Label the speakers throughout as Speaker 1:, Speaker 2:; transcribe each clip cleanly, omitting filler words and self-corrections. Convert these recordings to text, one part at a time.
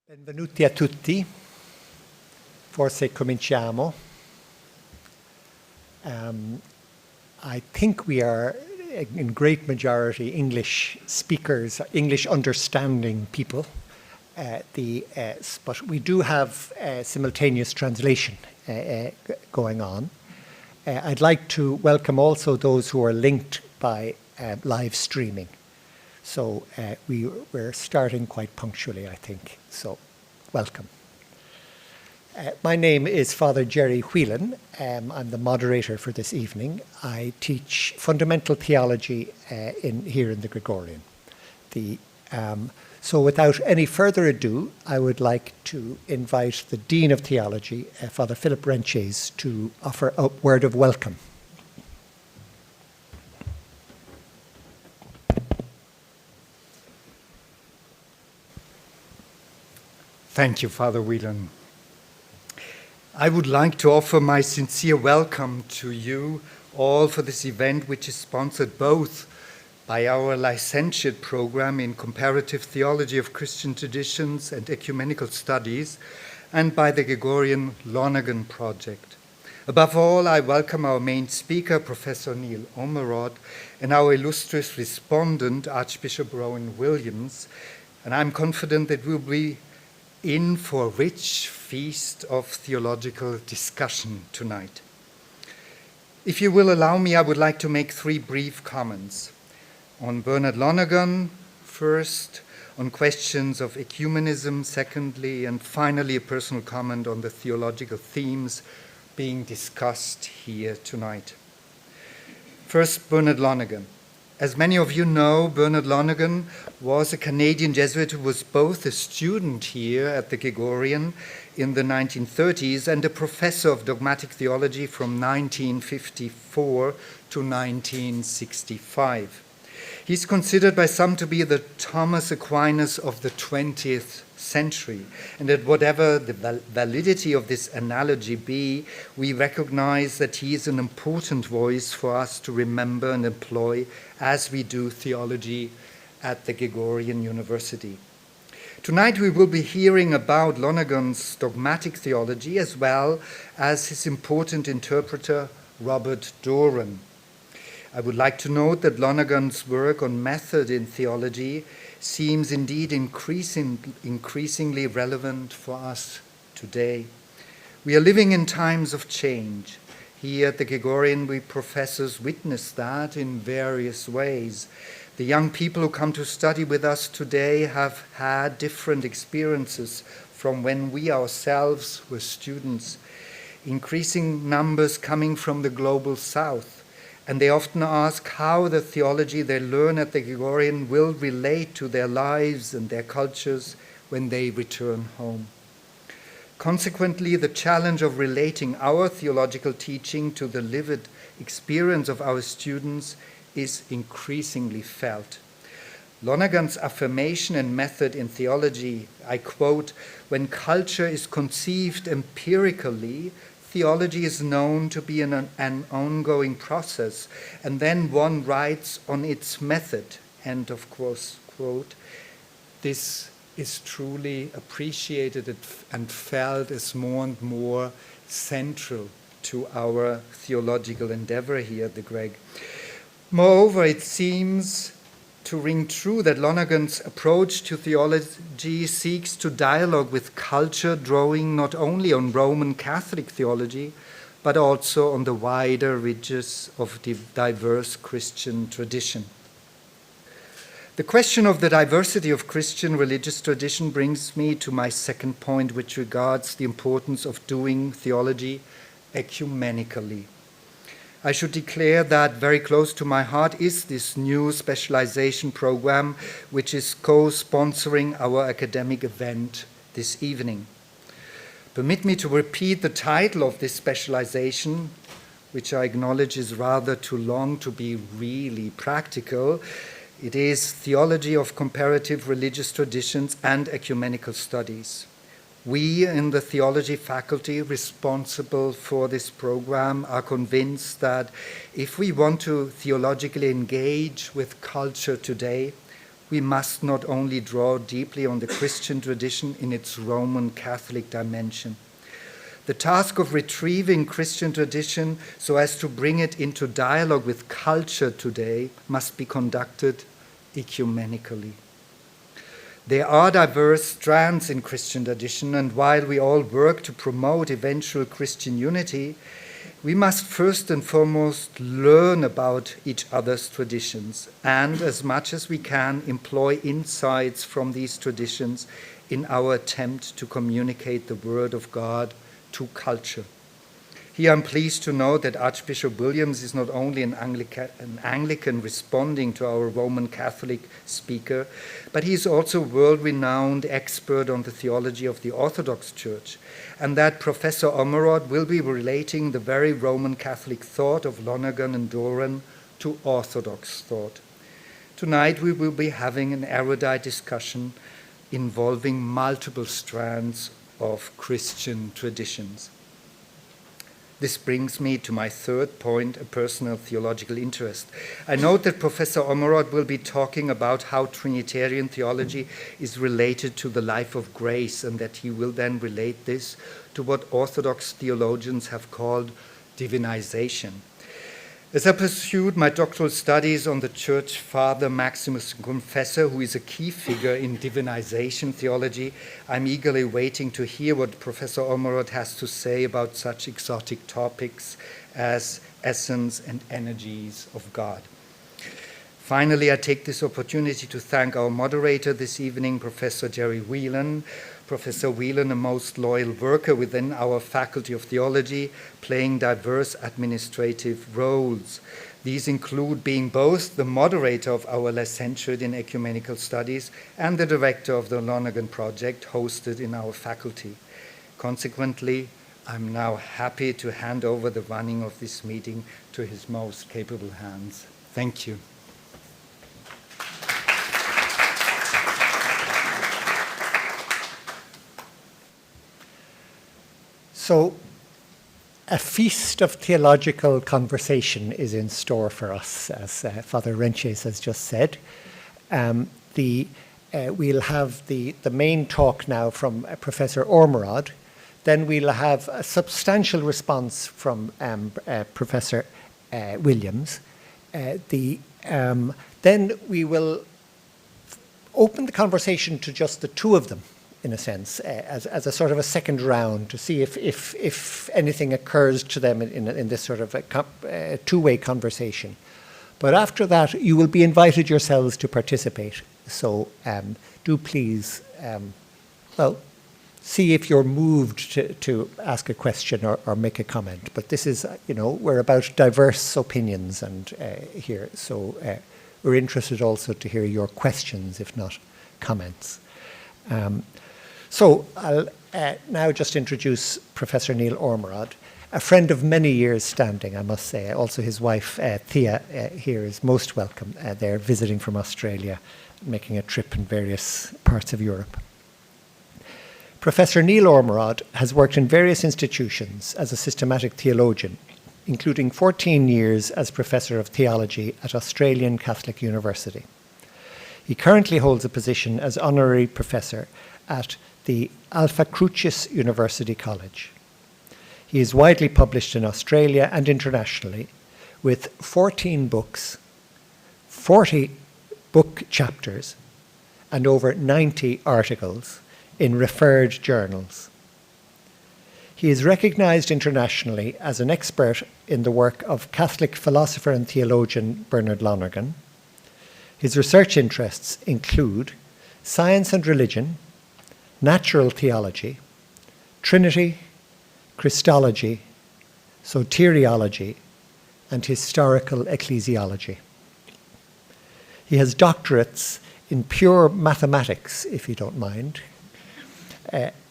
Speaker 1: Benvenuti a tutti. Forse cominciamo. I think we are in great majority English speakers, English understanding people. But we do have simultaneous translation going on. I'd like to welcome also those who are linked by live streaming. So we're starting quite punctually, I think. So welcome. My name is Father Jerry Whelan. I'm the moderator for this evening. I teach fundamental theology here in the Gregorian. So without any further ado, I would like to invite the Dean of Theology, Father Philip Renches, to offer a word of welcome.
Speaker 2: Thank you, Father Whelan. I would like to offer my sincere welcome to you all for this event, which is sponsored both by our licentiate program in comparative theology of Christian traditions and ecumenical studies, and by the Gregorian Lonergan project. Above all, I welcome our main speaker, Professor Neil Ormerod, and our illustrious respondent, Archbishop Rowan Williams, and I'm confident that we'll be in for a rich feast of theological discussion tonight. If you will allow me, I would like to make three brief comments. On Bernard Lonergan, first, on questions of ecumenism, secondly, and finally a personal comment on the theological themes being discussed here tonight. First, Bernard Lonergan. As many of you know, Bernard Lonergan was a Canadian Jesuit who was both a student here at the Gregorian in the 1930s and a professor of dogmatic theology from 1954 to 1965. He's considered by some to be the Thomas Aquinas of the 20th century, and that whatever the validity of this analogy be, we recognize that he is an important voice for us to remember and employ as we do theology at the Gregorian University. Tonight we will be hearing about Lonergan's dogmatic theology as well as his important interpreter, Robert Doran. I would like to note that Lonergan's work on method in theology seems indeed increasingly relevant for us today. We are living in times of change. Here at the Gregorian, we professors witness that in various ways. The young people who come to study with us today have had different experiences from when we ourselves were students. Increasing numbers coming from the global south. And they often ask how the theology they learn at the Gregorian will relate to their lives and their cultures when they return home. Consequently, the challenge of relating our theological teaching to the lived experience of our students is increasingly felt. Lonergan's affirmation and method in theology, I quote, "When culture is conceived empirically, theology is known to be an ongoing process, and then one writes on its method," end of quote. This is truly appreciated and felt as more and more central to our theological endeavor here at the Greg. Moreover, it seems to ring true that Lonergan's approach to theology seeks to dialogue with culture, drawing not only on Roman Catholic theology, but also on the wider ridges of the diverse Christian tradition. The question of the diversity of Christian religious tradition brings me to my second point, which regards the importance of doing theology ecumenically. I should declare that very close to my heart is this new specialization program, which is co-sponsoring our academic event this evening. Permit me to repeat the title of this specialization, which I acknowledge is rather too long to be really practical. It is Theology of Comparative Religious Traditions and Ecumenical Studies. We in the theology faculty responsible for this program are convinced that if we want to theologically engage with culture today, we must not only draw deeply on the Christian tradition in its Roman Catholic dimension. The task of retrieving Christian tradition so as to bring it into dialogue with culture today must be conducted ecumenically. There are diverse strands in Christian tradition, and while we all work to promote eventual Christian unity, we must first and foremost learn about each other's traditions and, as much as we can, employ insights from these traditions in our attempt to communicate the Word of God to culture. Here I'm pleased to note that Archbishop Williams is not only an Anglican responding to our Roman Catholic speaker, but he is also a world-renowned expert on the theology of the Orthodox Church, and that Professor Ormerod will be relating the very Roman Catholic thought of Lonergan and Doran to Orthodox thought. Tonight we will be having an erudite discussion involving multiple strands of Christian traditions. This brings me to my third point, a personal theological interest. I note that Professor Ormerod will be talking about how Trinitarian theology is related to the life of grace, and that he will then relate this to what Orthodox theologians have called divinization. As I pursued my doctoral studies on the Church Father Maximus Confessor, who is a key figure in divinization theology, I'm eagerly waiting to hear what Professor Ormerod has to say about such exotic topics as essence and energies of God. Finally, I take this opportunity to thank our moderator this evening, Professor Jerry Whelan. Professor Whelan, a most loyal worker within our Faculty of Theology, playing diverse administrative roles. These include being both the moderator of our licentiate in ecumenical studies and the director of the Lonergan project hosted in our faculty. Consequently, I'm now happy to hand over the running of this meeting to his most capable hands. Thank you.
Speaker 1: So, a feast of theological conversation is in store for us, as Father Renches has just said. We'll have the main talk now from Professor Ormerod. Then we'll have a substantial response from Professor Williams. Then we will open the conversation to just the two of them, in a sense, as a sort of a second round to see if anything occurs to them in this sort of a two-way conversation. But after that, you will be invited yourselves to participate. So do please, see if you're moved to ask a question or make a comment. But this is, we're about diverse opinions and here. So we're interested also to hear your questions, if not comments. So I'll now just introduce Professor Neil Ormerod, a friend of many years standing, I must say. Also his wife, Thea, here is most welcome. They're visiting from Australia, making a trip in various parts of Europe. Professor Neil Ormerod has worked in various institutions as a systematic theologian, including 14 years as Professor of Theology at Australian Catholic University. He currently holds a position as Honorary Professor at the Alpha Crucis University College. He is widely published in Australia and internationally with 14 books, 40 book chapters, and over 90 articles in referred journals. He is recognized internationally as an expert in the work of Catholic philosopher and theologian Bernard Lonergan. His research interests include science and religion, natural theology, Trinity, Christology, soteriology, and historical ecclesiology. He has doctorates in pure mathematics, if you don't mind,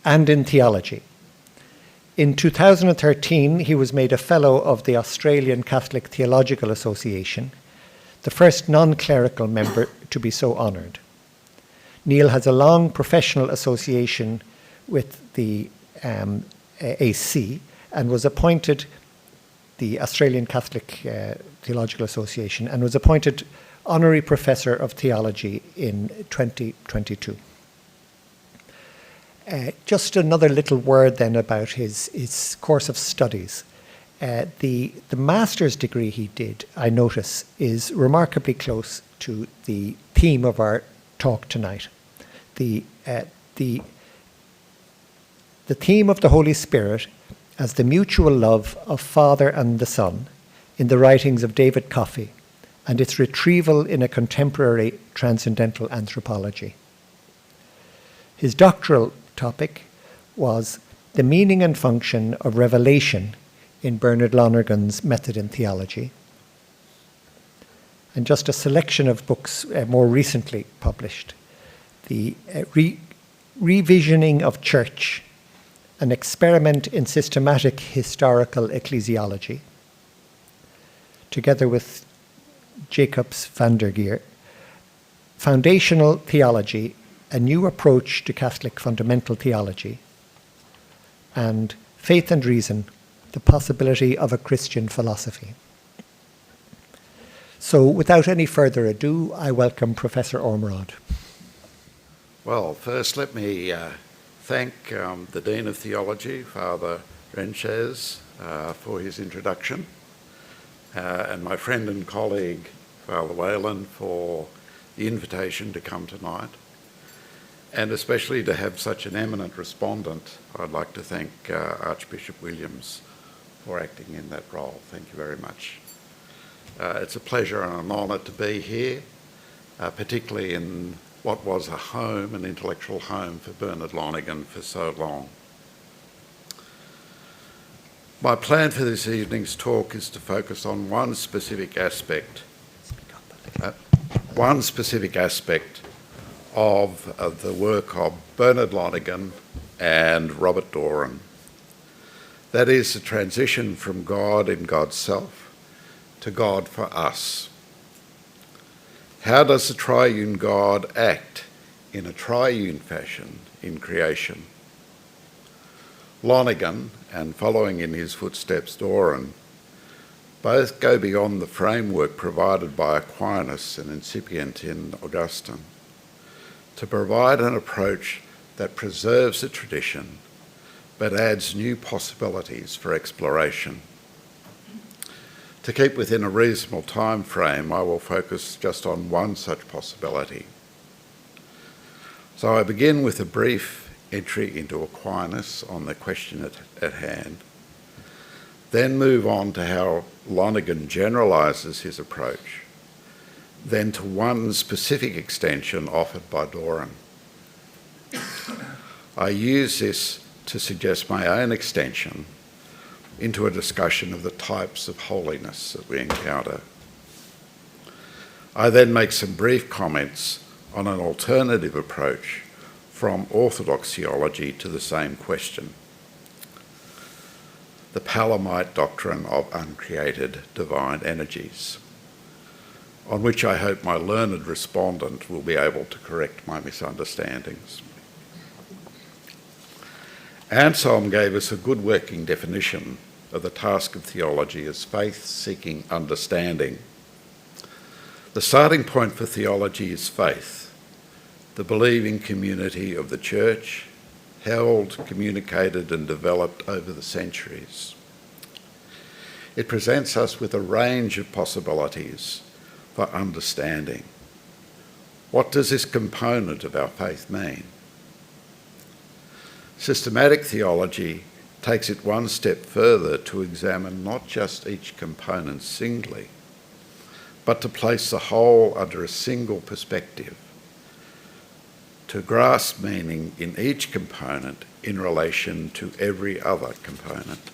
Speaker 1: and in theology. In 2013, he was made a Fellow of the Australian Catholic Theological Association, the first non-clerical member to be so honoured. Neil has a long professional association with the AC and was appointed the Australian Catholic Theological Association and was appointed Honorary Professor of Theology in 2022. Just another little word then about his course of studies. The master's degree he did, I notice, is remarkably close to the theme of our talk tonight. The theme of the Holy Spirit as the mutual love of Father and the Son in the writings of David Coffey and its retrieval in a contemporary transcendental anthropology. His doctoral topic was the meaning and function of revelation in Bernard Lonergan's Method in Theology. And just a selection of books more recently published. The Revisioning of Church, an experiment in systematic historical ecclesiology, together with Jacobs van der Geer, Foundational Theology, a new approach to Catholic fundamental theology, and Faith and Reason, the possibility of a Christian philosophy. So without any further ado, I welcome Professor Ormerod.
Speaker 3: Well, first let me thank the Dean of Theology, Father Renchez, for his introduction, and my friend and colleague, Father Whalen, for the invitation to come tonight, and especially to have such an eminent respondent. I'd like to thank Archbishop Williams for acting in that role. Thank you very much. It's a pleasure and an honour to be here, particularly in what was a home, an intellectual home for Bernard Lonergan for so long. My plan for this evening's talk is to focus on one specific aspect of the work of Bernard Lonergan and Robert Doran. That is the transition from God in God's self to God for us. How does the triune God act in a triune fashion in creation? Lonergan, and following in his footsteps Doran, both go beyond the framework provided by Aquinas and incipient in Augustine to provide an approach that preserves the tradition but adds new possibilities for exploration. To keep within a reasonable time frame, I will focus just on one such possibility. So I begin with a brief entry into Aquinas on the question at hand, then move on to how Lonergan generalises his approach, then to one specific extension offered by Doran. I use this to suggest my own extension into a discussion of the types of holiness that we encounter. I then make some brief comments on an alternative approach from Orthodox theology to the same question, the Palamite doctrine of uncreated divine energies, on which I hope my learned respondent will be able to correct my misunderstandings. Anselm gave us a good working definition of the task of theology as faith-seeking understanding. The starting point for theology is faith, the believing community of the Church, held, communicated and developed over the centuries. It presents us with a range of possibilities for understanding. What does this component of our faith mean? Systematic theology takes it one step further to examine not just each component singly, but to place the whole under a single perspective, to grasp meaning in each component in relation to every other component,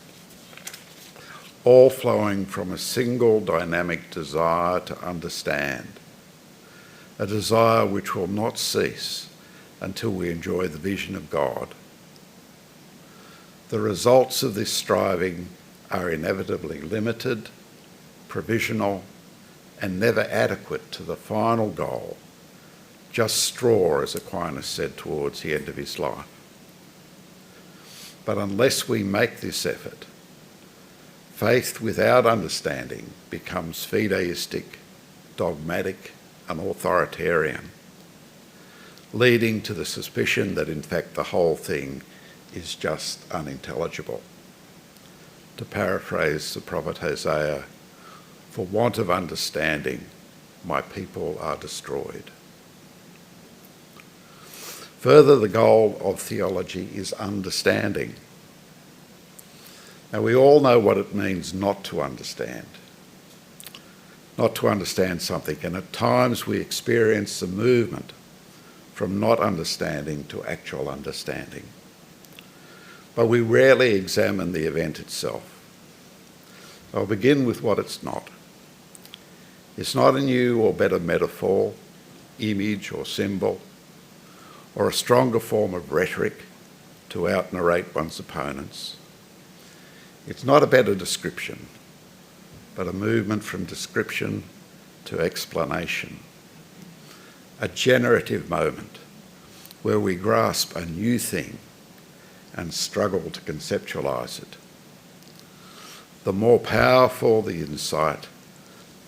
Speaker 3: all flowing from a single dynamic desire to understand, a desire which will not cease until we enjoy the vision of God. The results of this striving are inevitably limited, provisional, and never adequate to the final goal, just straw, as Aquinas said towards the end of his life. But unless we make this effort, faith without understanding becomes fideistic, dogmatic, and authoritarian, leading to the suspicion that in fact the whole thing is just unintelligible. To paraphrase the prophet Hosea, "For want of understanding, my people are destroyed." Further, the goal of theology is understanding. Now, we all know what it means not to understand something, and at times we experience the movement from not understanding to actual understanding. But we rarely examine the event itself. I'll begin with what it's not. It's not a new or better metaphor, image or symbol, or a stronger form of rhetoric to out-narrate one's opponents. It's not a better description, but a movement from description to explanation. A generative moment where we grasp a new thing and struggle to conceptualise it. The more powerful the insight,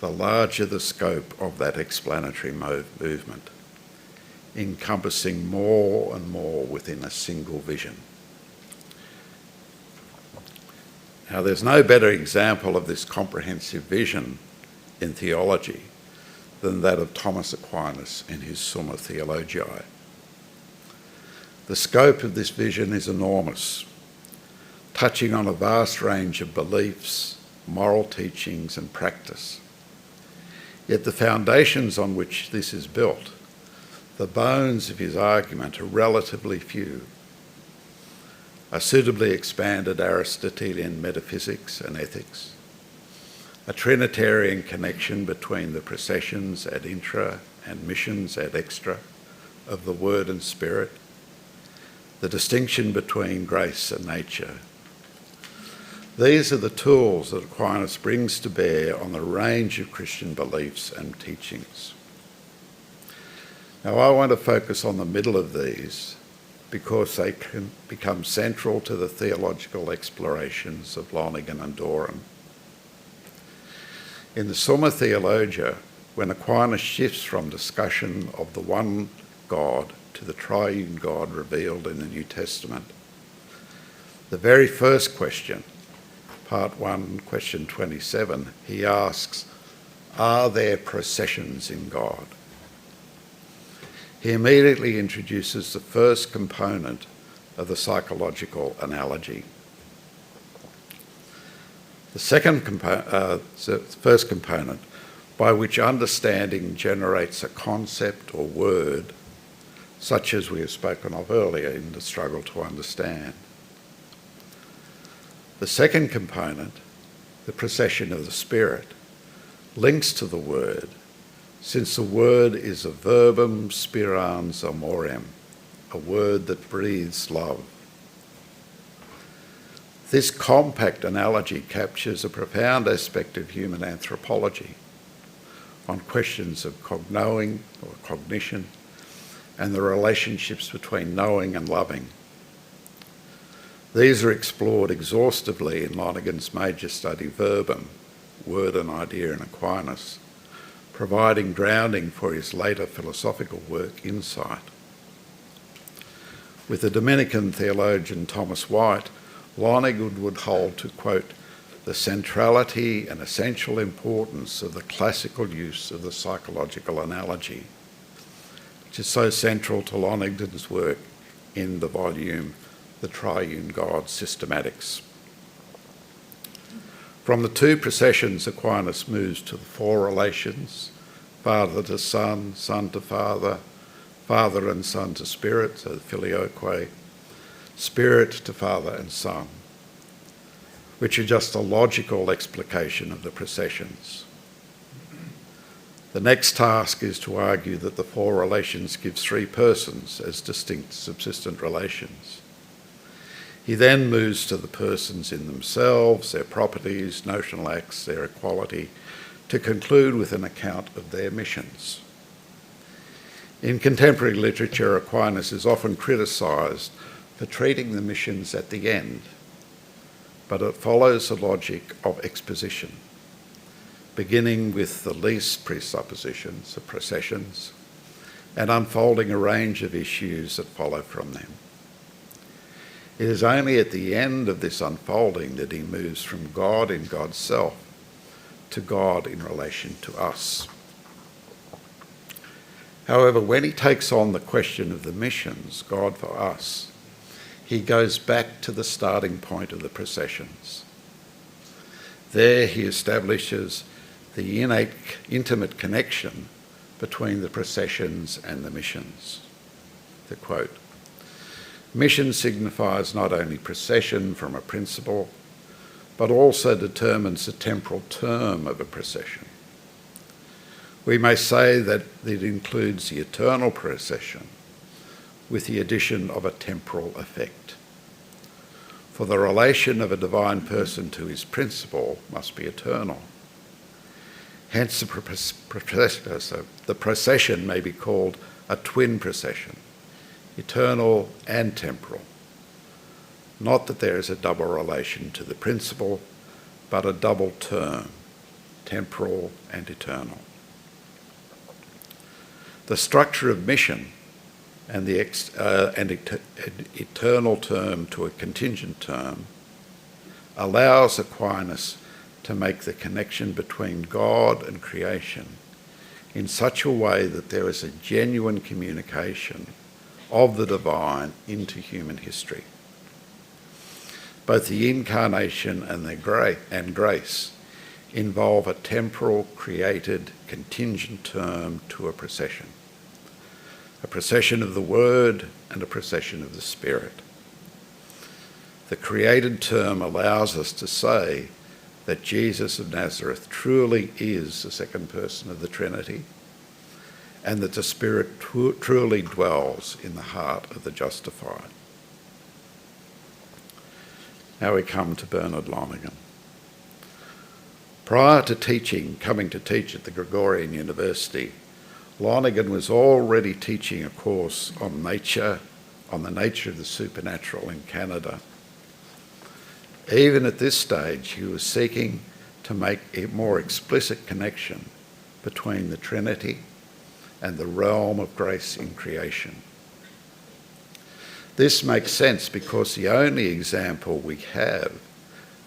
Speaker 3: the larger the scope of that explanatory movement, encompassing more and more within a single vision. Now, there's no better example of this comprehensive vision in theology than that of Thomas Aquinas in his Summa Theologiae. The scope of this vision is enormous, touching on a vast range of beliefs, moral teachings and practice. Yet the foundations on which this is built, the bones of his argument, are relatively few. A suitably expanded Aristotelian metaphysics and ethics, a Trinitarian connection between the processions ad intra and missions ad extra of the Word and Spirit, the distinction between grace and nature. These are the tools that Aquinas brings to bear on the range of Christian beliefs and teachings. Now, I want to focus on the middle of these because they can become central to the theological explorations of Lonergan and Doran. In the Summa Theologia, when Aquinas shifts from discussion of the one God to the triune God revealed in the New Testament, the very first question, Part 1, question 27, he asks, are there processions in God? He immediately introduces the first component of the psychological analogy. The first component, by which understanding generates a concept or word, such as we have spoken of earlier in the struggle to understand. The second component, the procession of the Spirit, links to the word, since the word is a verbum spirans amorem, a word that breathes love. This compact analogy captures a profound aspect of human anthropology on questions of knowing or cognition and the relationships between knowing and loving. These are explored exhaustively in Lonergan's major study Verbum, Word and Idea in Aquinas, providing grounding for his later philosophical work, Insight. With the Dominican theologian Thomas White, Lonergan would hold to, quote, the centrality and essential importance of the classical use of the psychological analogy, which is so central to Lonergan's work in the volume The Triune God Systematics. From the two processions, Aquinas moves to the four relations, Father to Son, Son to Father, Father and Son to Spirit, so the filioque, Spirit to Father and Son, which are just a logical explication of the processions. The next task is to argue that the four relations give three persons as distinct subsistent relations. He then moves to the persons in themselves, their properties, notional acts, their equality, to conclude with an account of their missions. In contemporary literature, Aquinas is often criticised for treating the missions at the end, but it follows the logic of exposition. beginning with the least presuppositions, the processions, and unfolding a range of issues that follow from them. It is only at the end of this unfolding that he moves from God in God's self to God in relation to us. However, when he takes on the question of the missions, God for us, he goes back to the starting point of the processions. There he establishes the innate, intimate connection between the processions and the missions. The quote, "Mission signifies not only procession from a principle, but also determines the temporal term of a procession. We may say that it includes the eternal procession with the addition of a temporal effect. For the relation of a divine person to his principle must be eternal. Hence the procession may be called a twin procession, eternal and temporal. Not that there is a double relation to the principle, but a double term, temporal and eternal. The structure of mission and the eternal term to a contingent term allows Aquinas to make the connection between God and creation in such a way that there is a genuine communication of the divine into human history. Both the incarnation and grace involve a temporal created contingent term to a procession of the Word and a procession of the Spirit. The created term allows us to say that Jesus of Nazareth truly is the second person of the Trinity, and that the Spirit truly dwells in the heart of the justified. Now we come to Bernard Lonergan. Prior to coming to teach at the Gregorian University, Lonergan was already teaching a course on the nature of the supernatural in Canada. Even at this stage, he was seeking to make a more explicit connection between the Trinity and the realm of grace in creation. This makes sense because the only example we have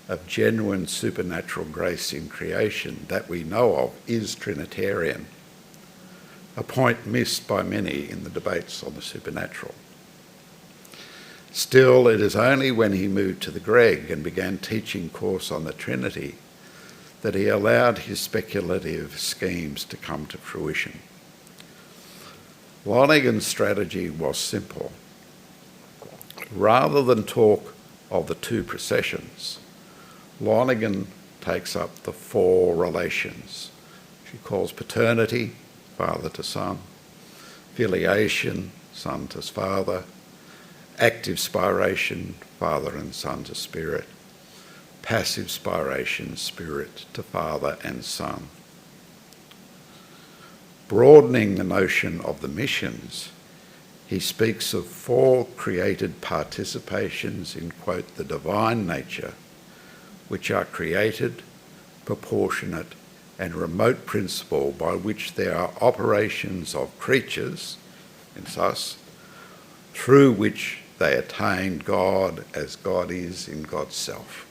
Speaker 3: of genuine supernatural grace in creation that we know of is Trinitarian, a point missed by many in the debates on the supernatural. Still, it is only when he moved to the Greg and began teaching course on the Trinity that he allowed his speculative schemes to come to fruition. Lonergan's strategy was simple. Rather than talk of the two processions, Lonergan takes up the four relations. She calls paternity, father to son, filiation, son to father, active spiration, father and son to spirit, passive spiration, spirit to father and son. Broadening the notion of the missions, he speaks of four created participations in, quote, the divine nature, which are created, proportionate, and remote principle by which there are operations of creatures, in us, through which they attain God as God is in God's self.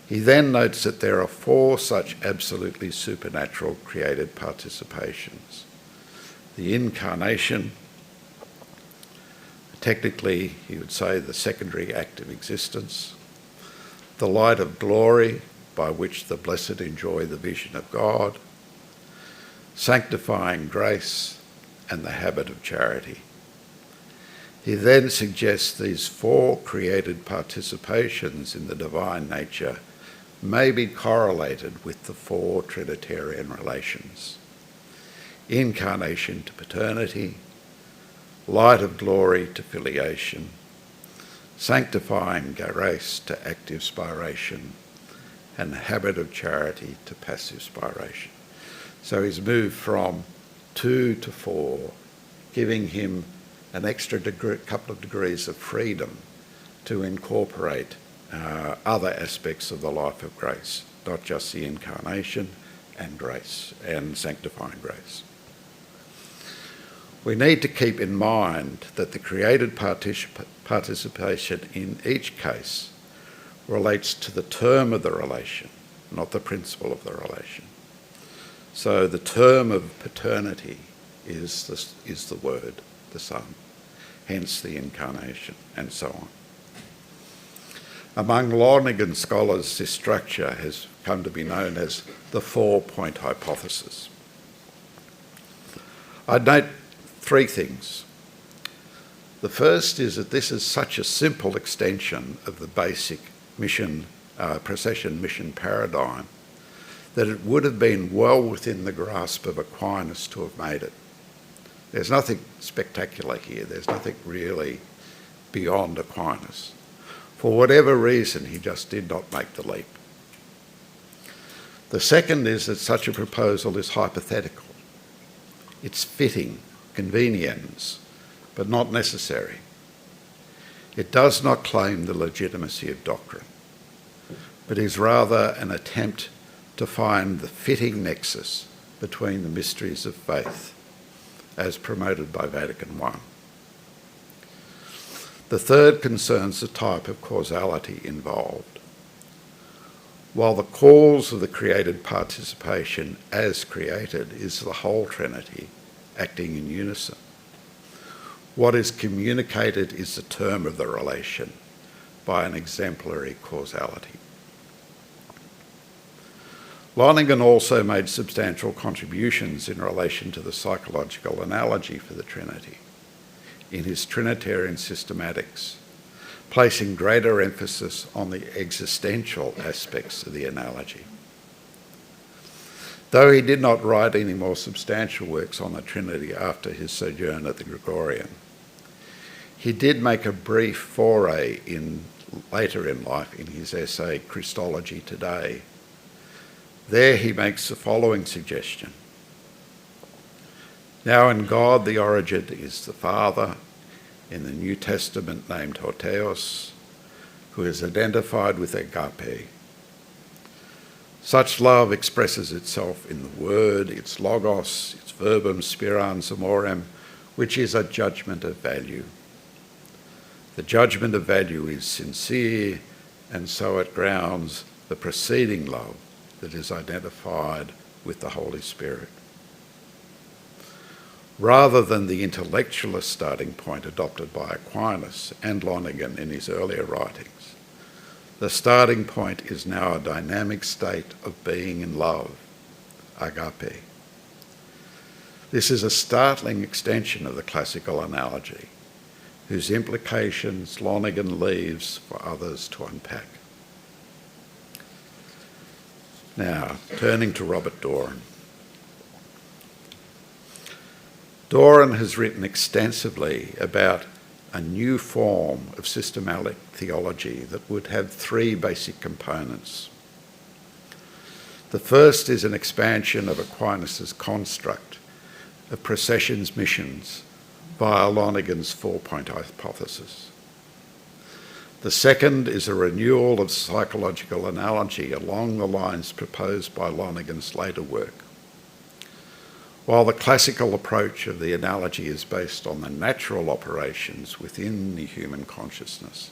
Speaker 3: He then notes that there are four such absolutely supernatural created participations. The incarnation, technically he would say the secondary act of existence, the light of glory by which the blessed enjoy the vision of God, sanctifying grace, and the habit of charity. He then suggests these four created participations in the divine nature may be correlated with the four Trinitarian relations: incarnation to paternity, light of glory to filiation, sanctifying grace to active spiration, and habit of charity to passive spiration. So he's moved from 2 to 4, giving him an extra couple of degrees of freedom to incorporate other aspects of the life of grace. not just the incarnation and grace and sanctifying grace. We need to keep in mind that the created participation in each case relates to the term of the relation, not the principle of the relation. So the term of paternity is the Word, the Son, hence the incarnation, and so on. Among Lonergan scholars, this structure has come to be known as the 4-point hypothesis. I'd note 3 things. The first is that this is such a simple extension of the basic procession mission paradigm that it would have been well within the grasp of Aquinas to have made it. There's nothing spectacular here. There's nothing really beyond Aquinas. For whatever reason, he just did not make the leap. The second is that such a proposal is hypothetical. It's fitting, convenience, but not necessary. It does not claim the legitimacy of doctrine, but is rather an attempt to find the fitting nexus between the mysteries of faith, as promoted by Vatican I. The third concerns the type of causality involved. While the cause of the created participation as created is the whole Trinity acting in unison, what is communicated is the term of the relation by an exemplary causality. Lonergan also made substantial contributions in relation to the psychological analogy for the Trinity in his Trinitarian systematics, placing greater emphasis on the existential aspects of the analogy. Though he did not write any more substantial works on the Trinity after his sojourn at the Gregorian, he did make a brief foray later in life in his essay Christology Today. There he makes the following suggestion. Now in God the origin is the Father, in the New Testament named Hotheos, who is identified with agape. Such love expresses itself in the Word, its logos, its verbum spirans amorem, which is a judgment of value. The judgment of value is sincere, and so it grounds the preceding love that is identified with the Holy Spirit. Rather than the intellectualist starting point adopted by Aquinas and Lonergan in his earlier writings, the starting point is now a dynamic state of being in love, agape. This is a startling extension of the classical analogy, whose implications Lonergan leaves for others to unpack. Now, turning to Robert Doran. Doran has written extensively about a new form of systematic theology that would have 3 basic components. The first is an expansion of Aquinas' construct of processions missions via Lonergan's 4-point hypothesis. The second is a renewal of psychological analogy along the lines proposed by Lonergan's later work. While the classical approach of the analogy is based on the natural operations within the human consciousness,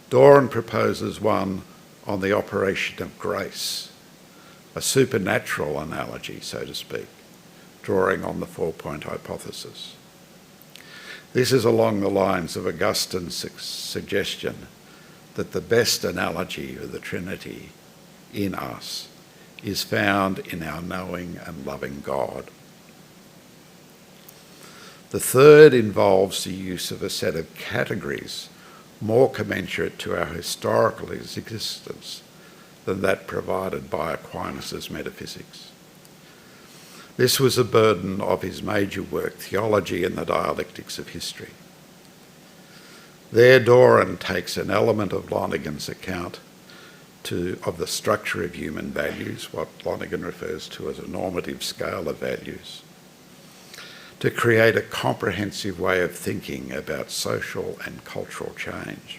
Speaker 3: Doran proposes one on the operation of grace, a supernatural analogy, so to speak, drawing on the 4-point hypothesis. This is along the lines of Augustine's suggestion that the best analogy of the Trinity in us is found in our knowing and loving God. The third involves the use of a set of categories more commensurate to our historical existence than that provided by Aquinas' metaphysics. This was a burden of his major work, Theology and the Dialectics of History. There, Doran takes an element of Lonergan's account of the structure of human values, what Lonergan refers to as a normative scale of values, to create a comprehensive way of thinking about social and cultural change.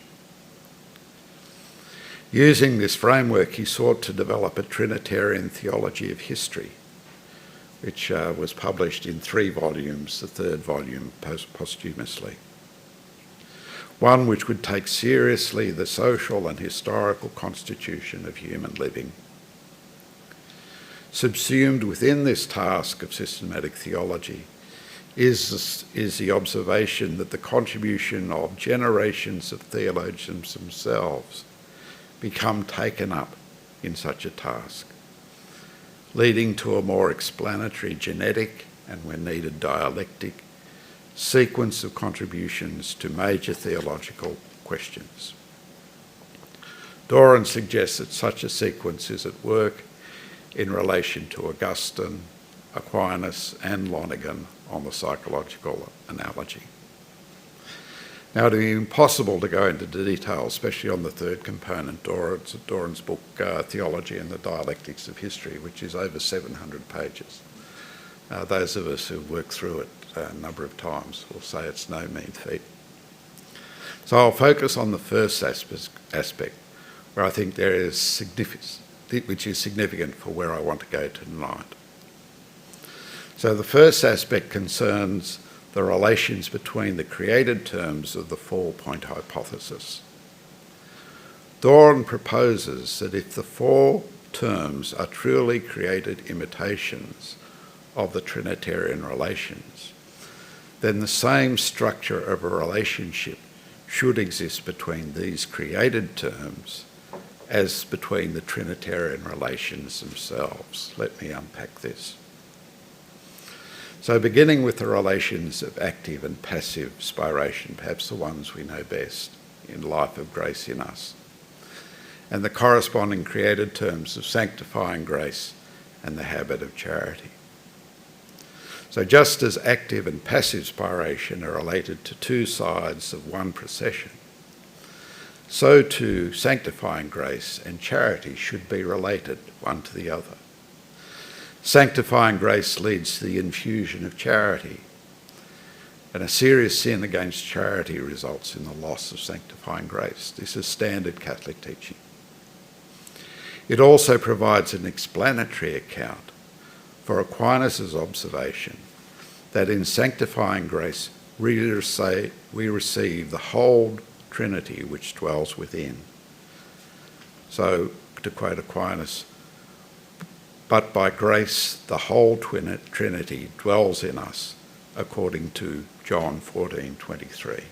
Speaker 3: Using this framework, he sought to develop a Trinitarian theology of history, which was published in 3 volumes, the 3rd volume posthumously. One which would take seriously the social and historical constitution of human living. Subsumed within this task of systematic theology is the observation that the contribution of generations of theologians themselves become taken up in such a task, leading to a more explanatory genetic and, when needed, dialectic sequence of contributions to major theological questions. Doran suggests that such a sequence is at work in relation to Augustine, Aquinas and Lonergan on the psychological analogy. Now, it would be impossible to go into detail, especially on the 3rd component, Doran's book, Theology and the Dialectics of History, which is over 700 pages. Those of us who've worked through it a number of times will say it's no mean feat. So I'll focus on the first aspect, where I think there is which is significant for where I want to go tonight. So the first aspect concerns the relations between the created terms of the 4-point hypothesis. Doran proposes that if the 4 terms are truly created imitations of the Trinitarian relations, then the same structure of a relationship should exist between these created terms as between the Trinitarian relations themselves. Let me unpack this. So beginning with the relations of active and passive spiration, perhaps the ones we know best in life of grace in us, and the corresponding created terms of sanctifying grace and the habit of charity. So just as active and passive spiration are related to 2 sides of one procession, so too sanctifying grace and charity should be related one to the other. Sanctifying grace leads to the infusion of charity, and a serious sin against charity results in the loss of sanctifying grace. This is standard Catholic teaching. It also provides an explanatory account for Aquinas' observation that in sanctifying grace we receive the whole Trinity which dwells within. So, to quote Aquinas, but by grace the whole Trinity dwells in us, according to John 14:23.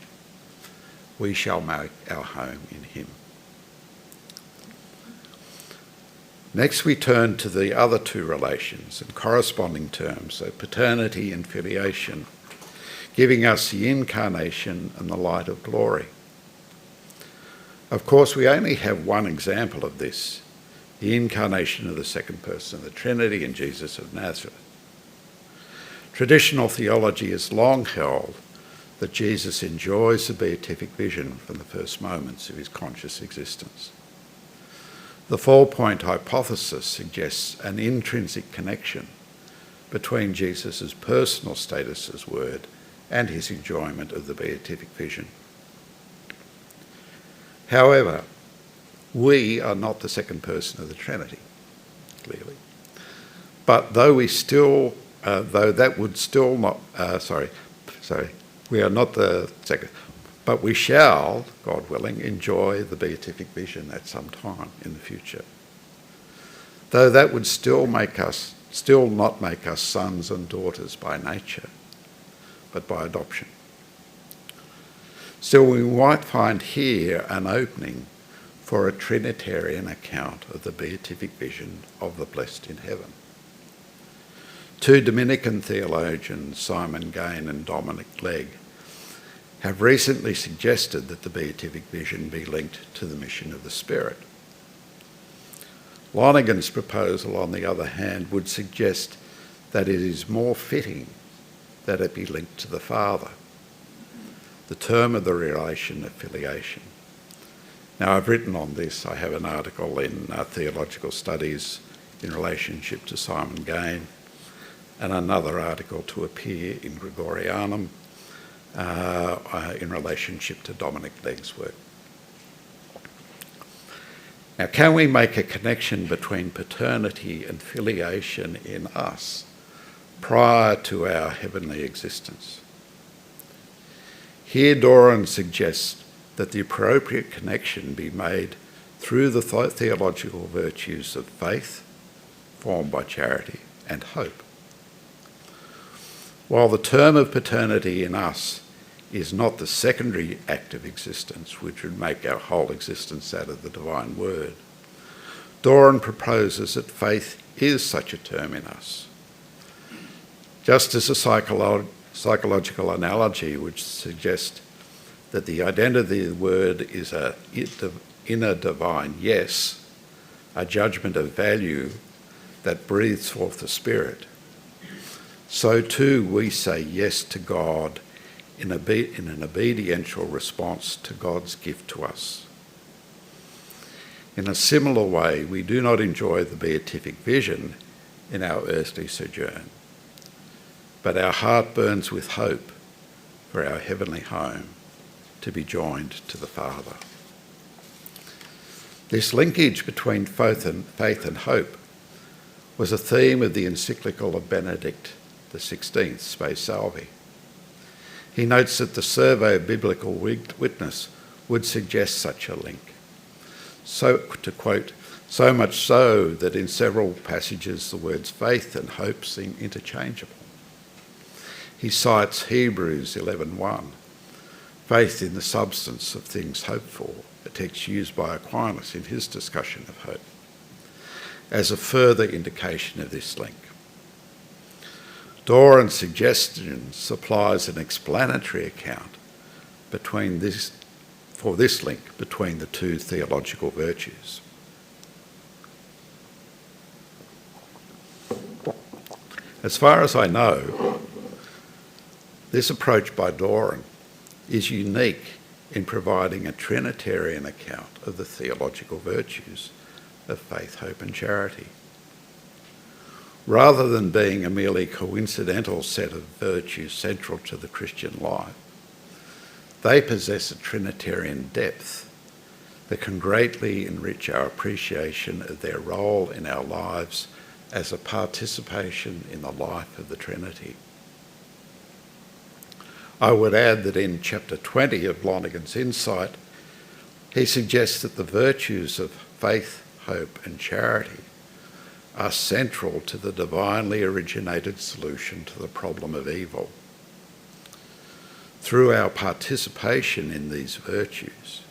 Speaker 3: We shall make our home in him. Next we turn to the other 2 relations and corresponding terms, so paternity and filiation, giving us the incarnation and the light of glory. Of course, we only have one example of this, the incarnation of the second person of the Trinity in Jesus of Nazareth. Traditional theology has long held that Jesus enjoys the beatific vision from the first moments of his conscious existence. The 4-point hypothesis suggests an intrinsic connection between Jesus' personal status as Word and his enjoyment of the beatific vision. However, we are not the second person of the Trinity, clearly. But we are not the second. But we shall, God willing, enjoy the beatific vision at some time in the future. Though that would still not make us sons and daughters by nature, but by adoption. Still, we might find here an opening for a Trinitarian account of the beatific vision of the blessed in heaven. 2 Dominican theologians, Simon Gain and Dominic Legg, have recently suggested that the beatific vision be linked to the mission of the Spirit. Lonergan's proposal, on the other hand, would suggest that it is more fitting that it be linked to the Father, the term of the relation of filiation. Now, I've written on this. I have an article in Theological Studies in relationship to Simon Gain, and another article to appear in Gregorianum in relationship to Dominic Legg's work. Now, can we make a connection between paternity and filiation in us prior to our heavenly existence? Here, Doran suggests that the appropriate connection be made through the theological virtues of faith, formed by charity, and hope. While the term of paternity in us is not the secondary act of existence, which would make our whole existence out of the divine word, Doran proposes that faith is such a term in us. Just as a psychological analogy would suggest that the identity of the word is an inner divine yes, a judgment of value that breathes forth the Spirit, so too we say yes to God in an obediential response to God's gift to us. In a similar way, we do not enjoy the beatific vision in our earthly sojourn, but our heart burns with hope for our heavenly home, to be joined to the Father. This linkage between faith and hope was a theme of the encyclical of Benedict XVI, Spe Salvi. He notes that the survey of biblical witness would suggest such a link. So, to quote, so much so that in several passages the words faith and hope seem interchangeable. He cites Hebrews 11:1, faith in the substance of things hoped for, a text used by Aquinas in his discussion of hope, as a further indication of this link. Doran's suggestion supplies an explanatory account for this link between the two theological virtues. As far as I know, this approach by Doran is unique in providing a Trinitarian account of the theological virtues of faith, hope and charity. Rather than being a merely coincidental set of virtues central to the Christian life, they possess a Trinitarian depth that can greatly enrich our appreciation of their role in our lives as a participation in the life of the Trinity. I would add that in chapter 20 of Lonergan's Insight, he suggests that the virtues of faith, hope and charity are central to the divinely originated solution to the problem of evil. Through our participation in these virtues,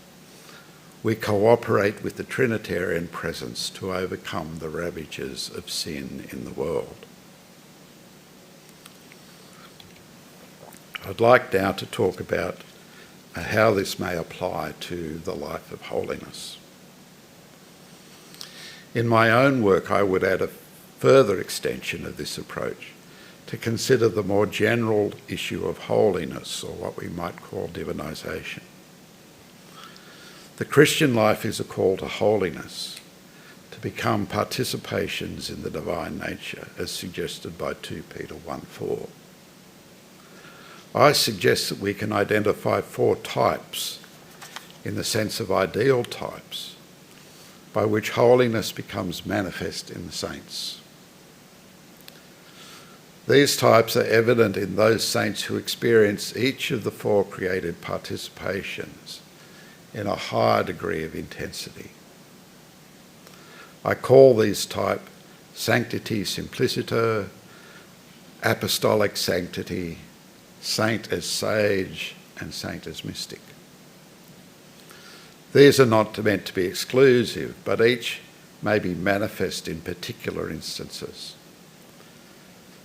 Speaker 3: we cooperate with the Trinitarian presence to overcome the ravages of sin in the world. I'd like now to talk about how this may apply to the life of holiness. In my own work, I would add a further extension of this approach to consider the more general issue of holiness, or what we might call divinisation. The Christian life is a call to holiness, to become participations in the divine nature, as suggested by 2 Peter 1:4. I suggest that we can identify 4 types, in the sense of ideal types, by which holiness becomes manifest in the saints. These types are evident in those saints who experience each of the 4 created participations in a higher degree of intensity. I call these type sanctity simpliciter, apostolic sanctity, saint as sage, and saint as mystic. These are not meant to be exclusive, but each may be manifest in particular instances.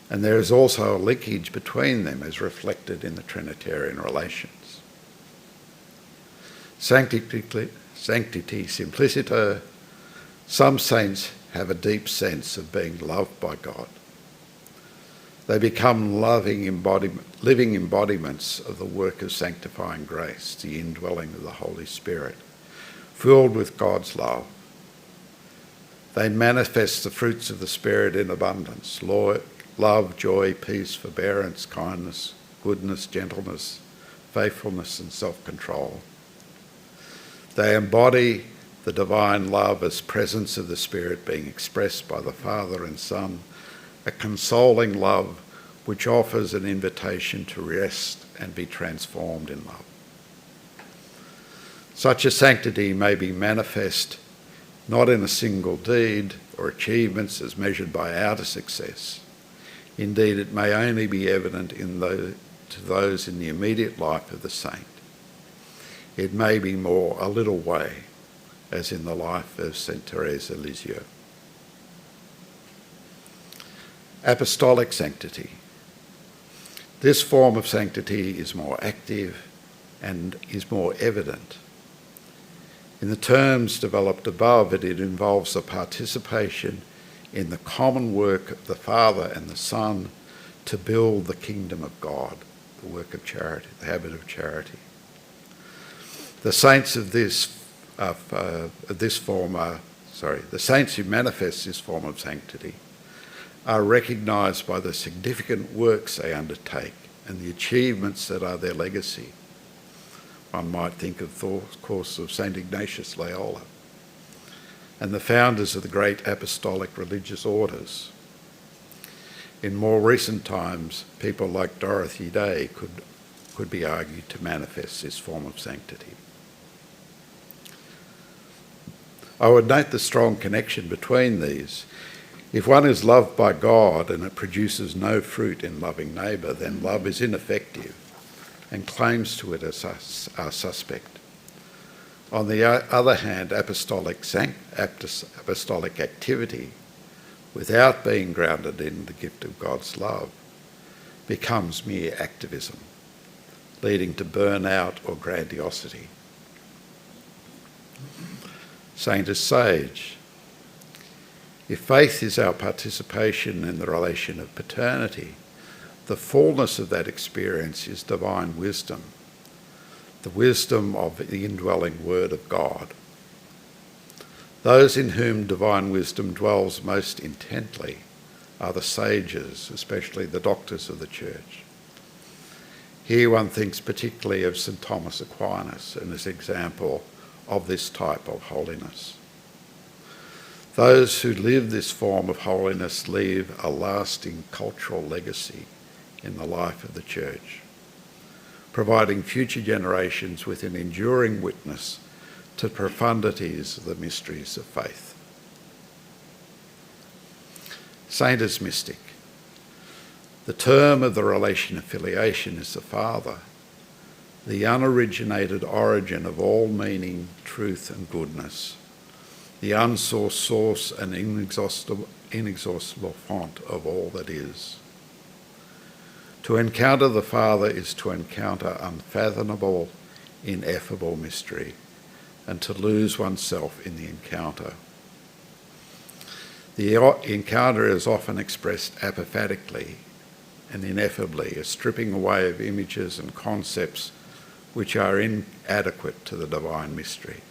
Speaker 3: And there is also a linkage between them as reflected in the Trinitarian relations. Sanctity simpliciter, some saints have a deep sense of being loved by God. They become living embodiments of the work of sanctifying grace, the indwelling of the Holy Spirit, filled with God's love. They manifest the fruits of the Spirit in abundance: love, joy, peace, forbearance, kindness, goodness, gentleness, faithfulness and self-control. They embody the divine love as presence of the Spirit being expressed by the Father and Son, a consoling love which offers an invitation to rest and be transformed in love. Such a sanctity may be manifest not in a single deed or achievements as measured by outer success. Indeed, it may only be evident to those in the immediate life of the saint. It may be more a little way, as in the life of St. Therese of Lisieux. Apostolic sanctity. This form of sanctity is more active and is more evident. In the terms developed above, it involves a participation in the common work of the Father and the Son to build the kingdom of God, the work of charity, the habit of charity. The saints the saints who manifest this form of sanctity are recognised by the significant works they undertake and the achievements that are their legacy. One might think of the course of St. Ignatius Loyola and the founders of the great apostolic religious orders. In more recent times, people like Dorothy Day could be argued to manifest this form of sanctity. I would note the strong connection between these. If one is loved by God and it produces no fruit in loving neighbour, then love is ineffective and claims to it are suspect. On the other hand, apostolic activity, without being grounded in the gift of God's love, becomes mere activism, leading to burnout or grandiosity. Saint as sage. If faith is our participation in the relation of paternity, the fullness of that experience is divine wisdom, the wisdom of the indwelling Word of God. Those in whom divine wisdom dwells most intently are the sages, especially the doctors of the Church. Here one thinks particularly of St. Thomas Aquinas and his example of this type of holiness. Those who live this form of holiness leave a lasting cultural legacy in the life of the Church, providing future generations with an enduring witness to profundities of the mysteries of faith. Saint as mystic. The term of the relation of filiation is the Father, the unoriginated origin of all meaning, truth and goodness, the unsourced source and inexhaustible font of all that is. To encounter the Father is to encounter unfathomable, ineffable mystery, and to lose oneself in the encounter. The encounter is often expressed apophatically and ineffably, a stripping away of images and concepts which are inadequate to the divine mysteries.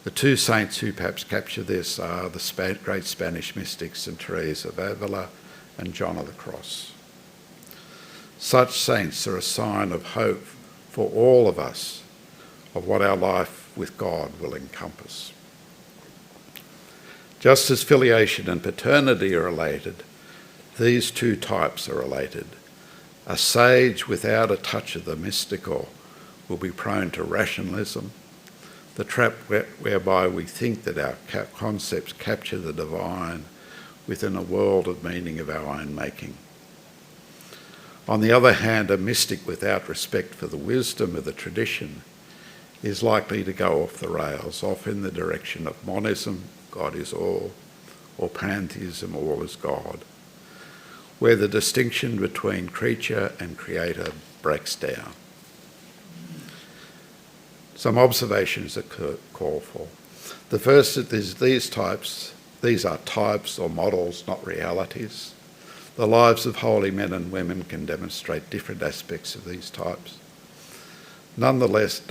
Speaker 3: The two saints who perhaps capture this are the great Spanish mystics St. Therese of Avila and John of the Cross. Such saints are a sign of hope for all of us of what our life with God will encompass. Just as filiation and paternity are related, these two types are related. A sage without a touch of the mystical will be prone to rationalism, the trap whereby we think that our concepts capture the divine within a world of meaning of our own making. On the other hand, a mystic without respect for the wisdom of the tradition is likely to go off the rails, off in the direction of monism, God is all, or pantheism, all is God, where the distinction between creature and creator breaks down. Some observations that call for. The first is these are types or models, not realities. The lives of holy men and women can demonstrate different aspects of these types. Nonetheless,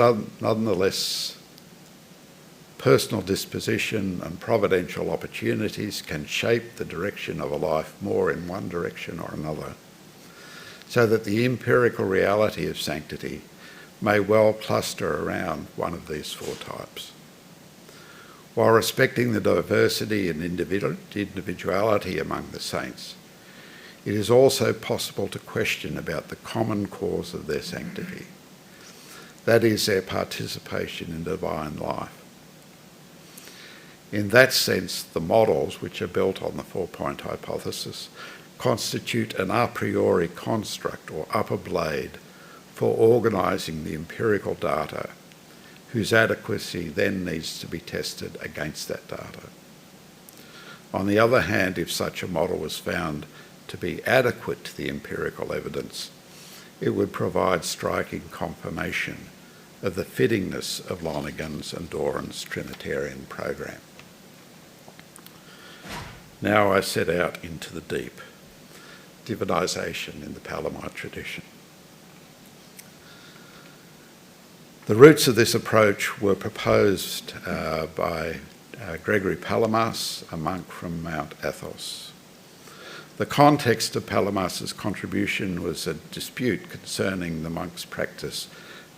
Speaker 3: personal disposition and providential opportunities can shape the direction of a life more in one direction or another, so that the empirical reality of sanctity may well cluster around one of these four types. while respecting the diversity and individuality among the saints, it is also possible to question about the common cause of their sanctity, that is, their participation in divine life. In that sense, the models, which are built on the four-point hypothesis, constitute an a priori construct or upper blade for organising the empirical data, whose adequacy then needs to be tested against that data. On the other hand, if such a model was found to be adequate to the empirical evidence, it would provide striking confirmation of the fittingness of Lonergan's and Doran's Trinitarian program. Now I set out into the deep, divinisation in the Palamite tradition. The roots of this approach were proposed by Gregory Palamas, a monk from Mount Athos. The context of Palamas's contribution was a dispute concerning the monk's practice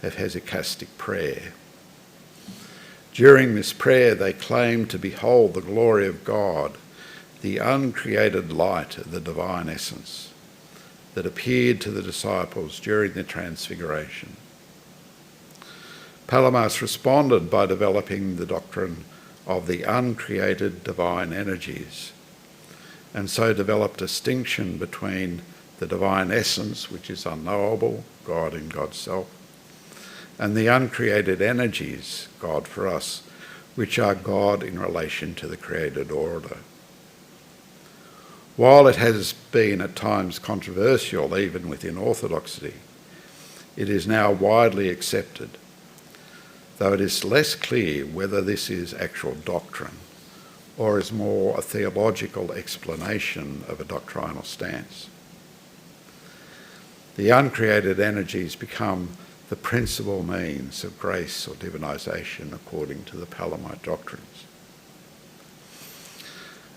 Speaker 3: of hesychastic prayer. During this prayer, they claimed to behold the glory of God, the uncreated light of the divine essence that appeared to the disciples during the Transfiguration. Palamas responded by developing the doctrine of the uncreated divine energies, and so developed a distinction between the divine essence, which is unknowable, God in God's self, and the uncreated energies, God for us, which are God in relation to the created order. While it has been at times controversial, even within orthodoxy, it is now widely accepted, though it is less clear whether this is actual doctrine or is more a theological explanation of a doctrinal stance. The uncreated energies become the principal means of grace or divinisation according to the Palamite doctrines.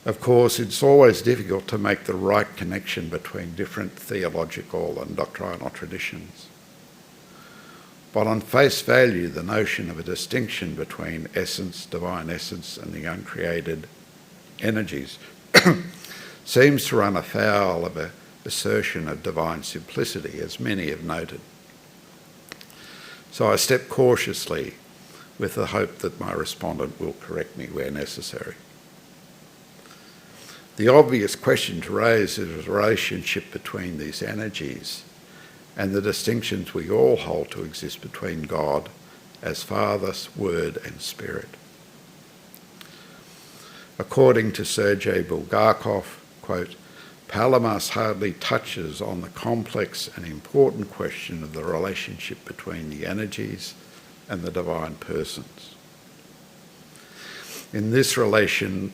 Speaker 3: Of course, it's always difficult to make the right connection between different theological and doctrinal traditions. But on face value, the notion of a distinction between essence, divine essence, and the uncreated energies seems to run afoul of an assertion of divine simplicity, as many have noted. So I step cautiously with the hope that my respondent will correct me where necessary. The obvious question to raise is the relationship between these energies and the distinctions we all hold to exist between God as Father, Word and Spirit. According to Sergei Bulgakov, quote, Palamas hardly touches on the complex and important question of the relationship between the energies and the divine persons. In this relation,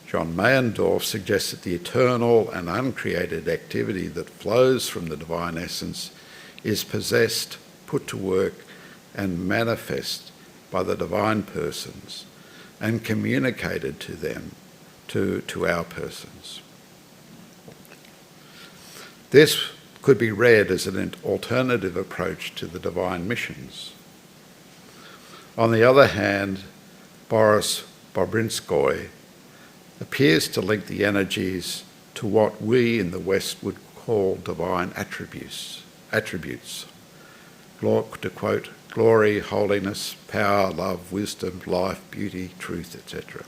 Speaker 3: John Meyendorff suggests that the eternal and uncreated activity that flows from the divine essence is possessed, put to work, and manifest by the divine persons and communicated to them, to our persons. This could be read as an alternative approach to the divine missions. On the other hand, Boris Bobrinskoy appears to link the energies to what we in the West would call divine attributes. To quote, glory, holiness, power, love, wisdom, life, beauty, truth, etc.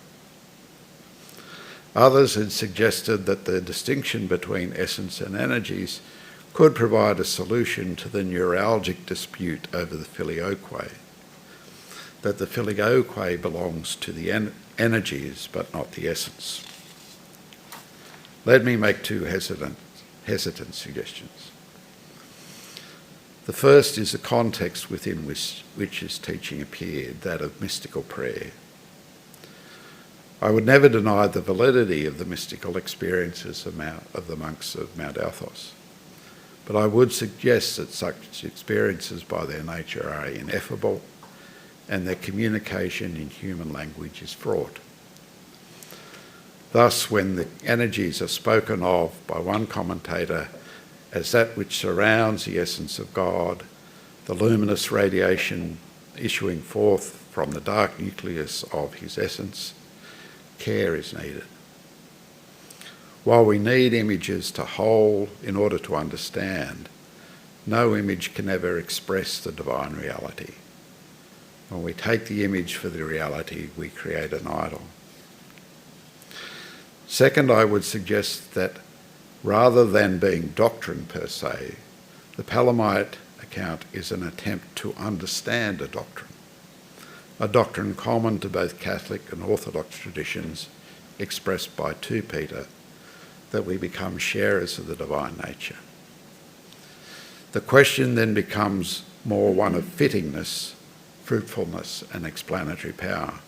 Speaker 3: Others had suggested that the distinction between essence and energies could provide a solution to the neuralgic dispute over the filioque, that the filioque belongs to the energies but not the essence. Let me make two hesitant suggestions. The first is the context within which his teaching appeared, that of mystical prayer. I would never deny the validity of the mystical experiences of the monks of Mount Athos, but I would suggest that such experiences by their nature are ineffable and their communication in human language is fraught. Thus, when the energies are spoken of by one commentator as that which surrounds the essence of God, the luminous radiation issuing forth from the dark nucleus of his essence, care is needed. While we need images to hold in order to understand, no image can ever express the divine reality. When we take the image for the reality, we create an idol. Second, I would suggest that rather than being doctrine per se, the Palamite account is an attempt to understand a doctrine common to both Catholic and Orthodox traditions, expressed by 2 Peter, that we become sharers of the divine nature. The question then becomes more one of fittingness, fruitfulness, and explanatory power.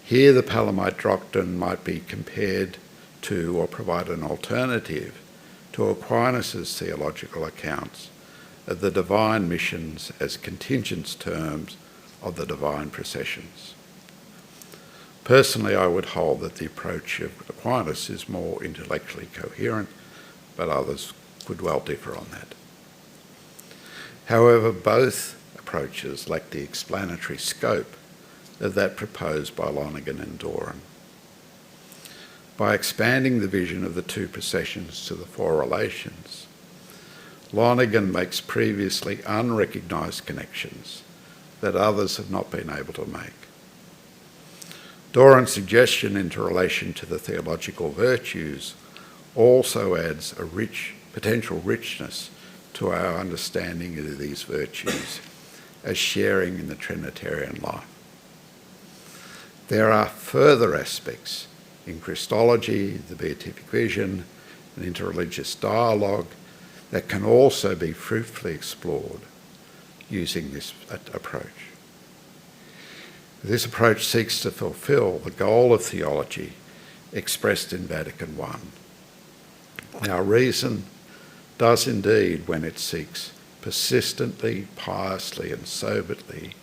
Speaker 3: Here the Palamite doctrine might be compared to or provide an alternative to Aquinas' theological accounts of the divine missions as contingent terms of the divine processions. Personally, I would hold that the approach of Aquinas is more intellectually coherent, but others could well differ on that. However, both approaches lack the explanatory scope of that proposed by Lonergan and Doran. By expanding the vision of the 2 processions to the 4 relations, Lonergan makes previously unrecognised connections that others have not been able to make. Doran's suggestion into relation to the theological virtues also adds a potential richness to our understanding of these virtues as sharing in the Trinitarian life. There are further aspects in Christology, the beatific vision, and interreligious dialogue that can also be fruitfully explored using this approach. This approach seeks to fulfil the goal of theology expressed in Vatican I. Now, reason does indeed, when it seeks persistently, piously, and soberly,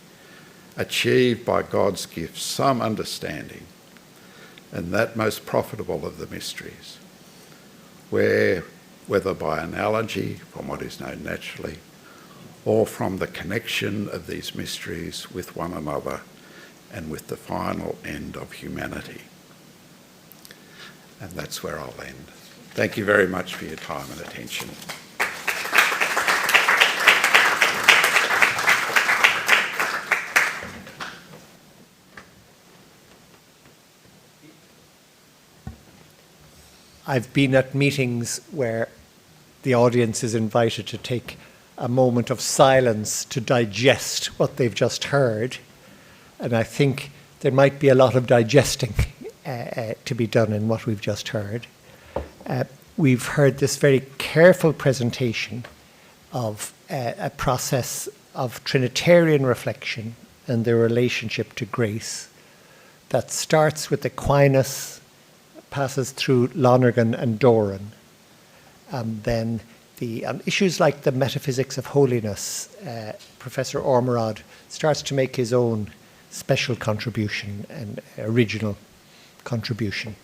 Speaker 3: achieve by God's gift some understanding, and that most profitable of the mysteries, whether by analogy from what is known naturally, or from the connection of these mysteries with one another and with the final end of humanity. And that's where I'll end. Thank you very much for your time and attention.
Speaker 1: I've been at meetings where the audience is invited to take a moment of silence to digest what they've just heard. And I think there might be a lot of digesting to be done in what we've just heard. We've heard this very careful presentation of a process of Trinitarian reflection and their relationship to grace that starts with Aquinas, passes through Lonergan and Doran, and then the issues like the metaphysics of holiness. Professor Ormerod starts to make his own special contribution and original contribution.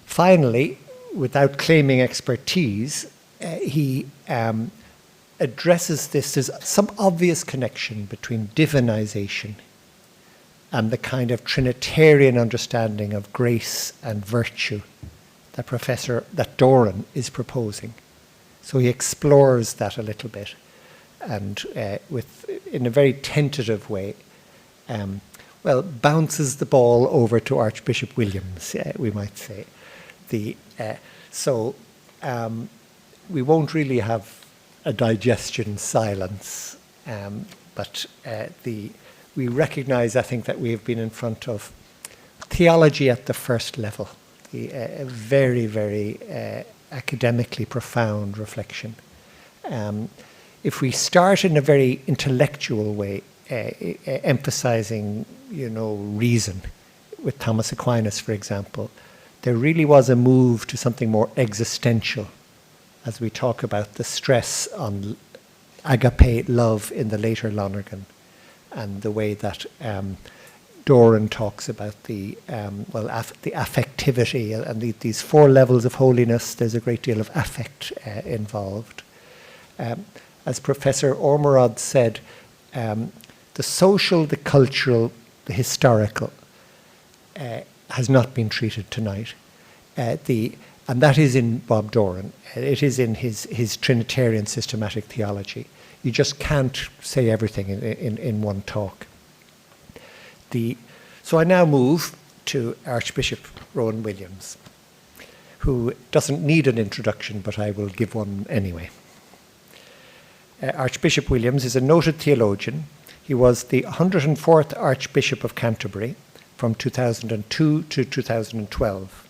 Speaker 1: Finally, without claiming expertise, he addresses this. There's some obvious connection between divinization and the kind of Trinitarian understanding of grace and virtue that Doran is proposing. So he explores that a little bit, and in a very tentative way, bounces the ball over to Archbishop Williams, we might say. We won't really have a digestion silence, but we recognise, I think, that we have been in front of theology at the first level, a very, very academically profound reflection. If we start in a very intellectual way, emphasising, reason, with Thomas Aquinas, for example, there really was a move to something more existential as we talk about the stress on agape love in the later Lonergan, and the way that Doran talks about the affectivity and these 4 levels of holiness. There's a great deal of affect involved. As Professor Ormerod said, the social, the cultural, the historical, has not been treated tonight. And that is in Bob Doran. It is in his Trinitarian systematic theology. You just can't say everything in one talk. So I now move to Archbishop Rowan Williams, who doesn't need an introduction, but I will give one anyway. Archbishop Williams is a noted theologian. He was the 104th Archbishop of Canterbury from 2002 to 2012.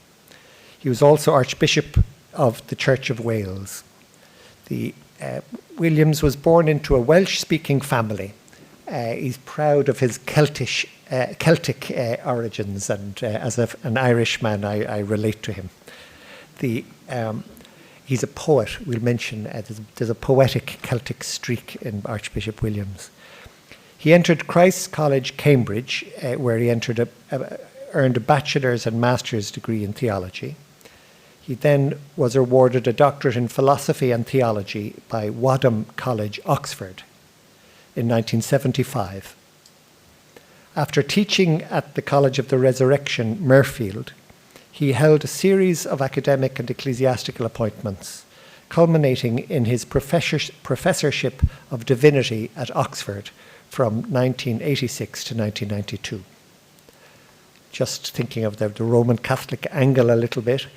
Speaker 1: He was also Archbishop of the Church of Wales. Williams was born into a Welsh-speaking family. He's proud of his Celtic origins, and as an Irishman, I relate to him. He's a poet. We'll mention there's a poetic Celtic streak in Archbishop Williams. He entered Christ's College, Cambridge, where he earned a bachelor's and master's degree in theology. He then was awarded a doctorate in philosophy and theology by Wadham College, Oxford, in 1975. After teaching at the College of the Resurrection, Mirfield, he held a series of academic and ecclesiastical appointments, culminating in his professorship of divinity at Oxford from 1986 to 1992. Just thinking of the Roman Catholic angle a little bit,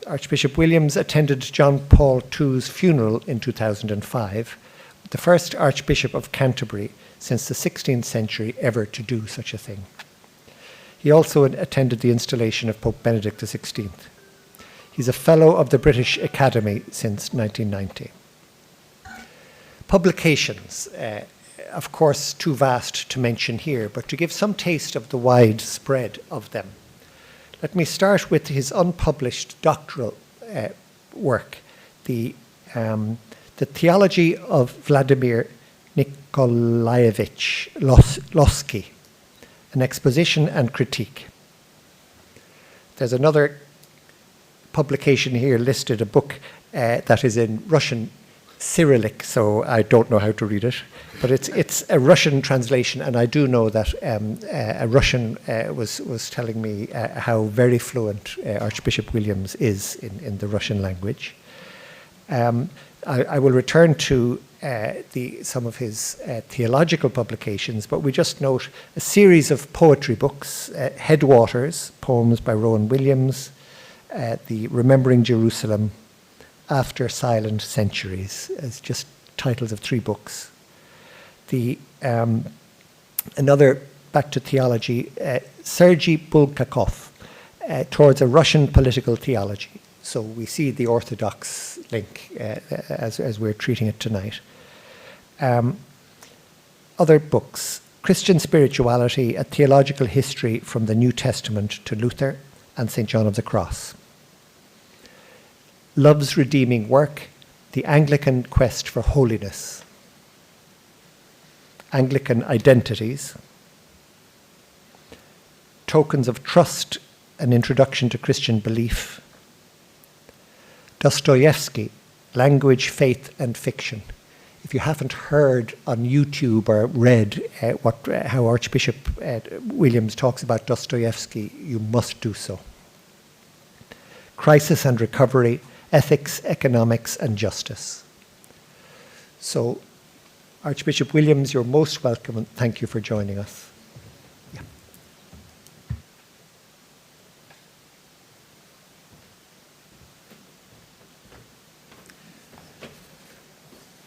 Speaker 1: Archbishop Williams attended John Paul II's funeral in 2005, the first Archbishop of Canterbury since the 16th century ever to do such a thing. He also attended the installation of Pope Benedict XVI. He's a Fellow of the British Academy since 1990. Publications, of course, too vast to mention here, but to give some taste of the wide spread of them. Let me start with his unpublished doctoral work, the Theology of Vladimir Nikolaevich Lossky, an exposition and critique. There's another publication here listed, a book that is in Russian Cyrillic, so I don't know how to read it, but it's a Russian translation, and I do know that a Russian was telling me how very fluent Archbishop Williams is in the Russian language. I will return to some of his theological publications, but we just note a series of poetry books, Headwaters, poems by Rowan Williams, the Remembering Jerusalem, After Silent Centuries, as just titles of 3 books. Another, back to theology, Sergei Bulgakov, Towards a Russian Political Theology. So we see the Orthodox link as we're treating it tonight. Other books, Christian Spirituality, A Theological History from the New Testament to Luther and St. John of the Cross. Love's Redeeming Work, The Anglican Quest for Holiness. Anglican Identities. Tokens of Trust, An Introduction to Christian Belief. Dostoevsky, Language, Faith and Fiction. If you haven't heard on YouTube or read how Archbishop Williams talks about Dostoevsky, you must do so. Crisis and Recovery, Ethics, Economics and Justice. So, Archbishop Williams, you're most welcome, and thank you for joining us. Yeah.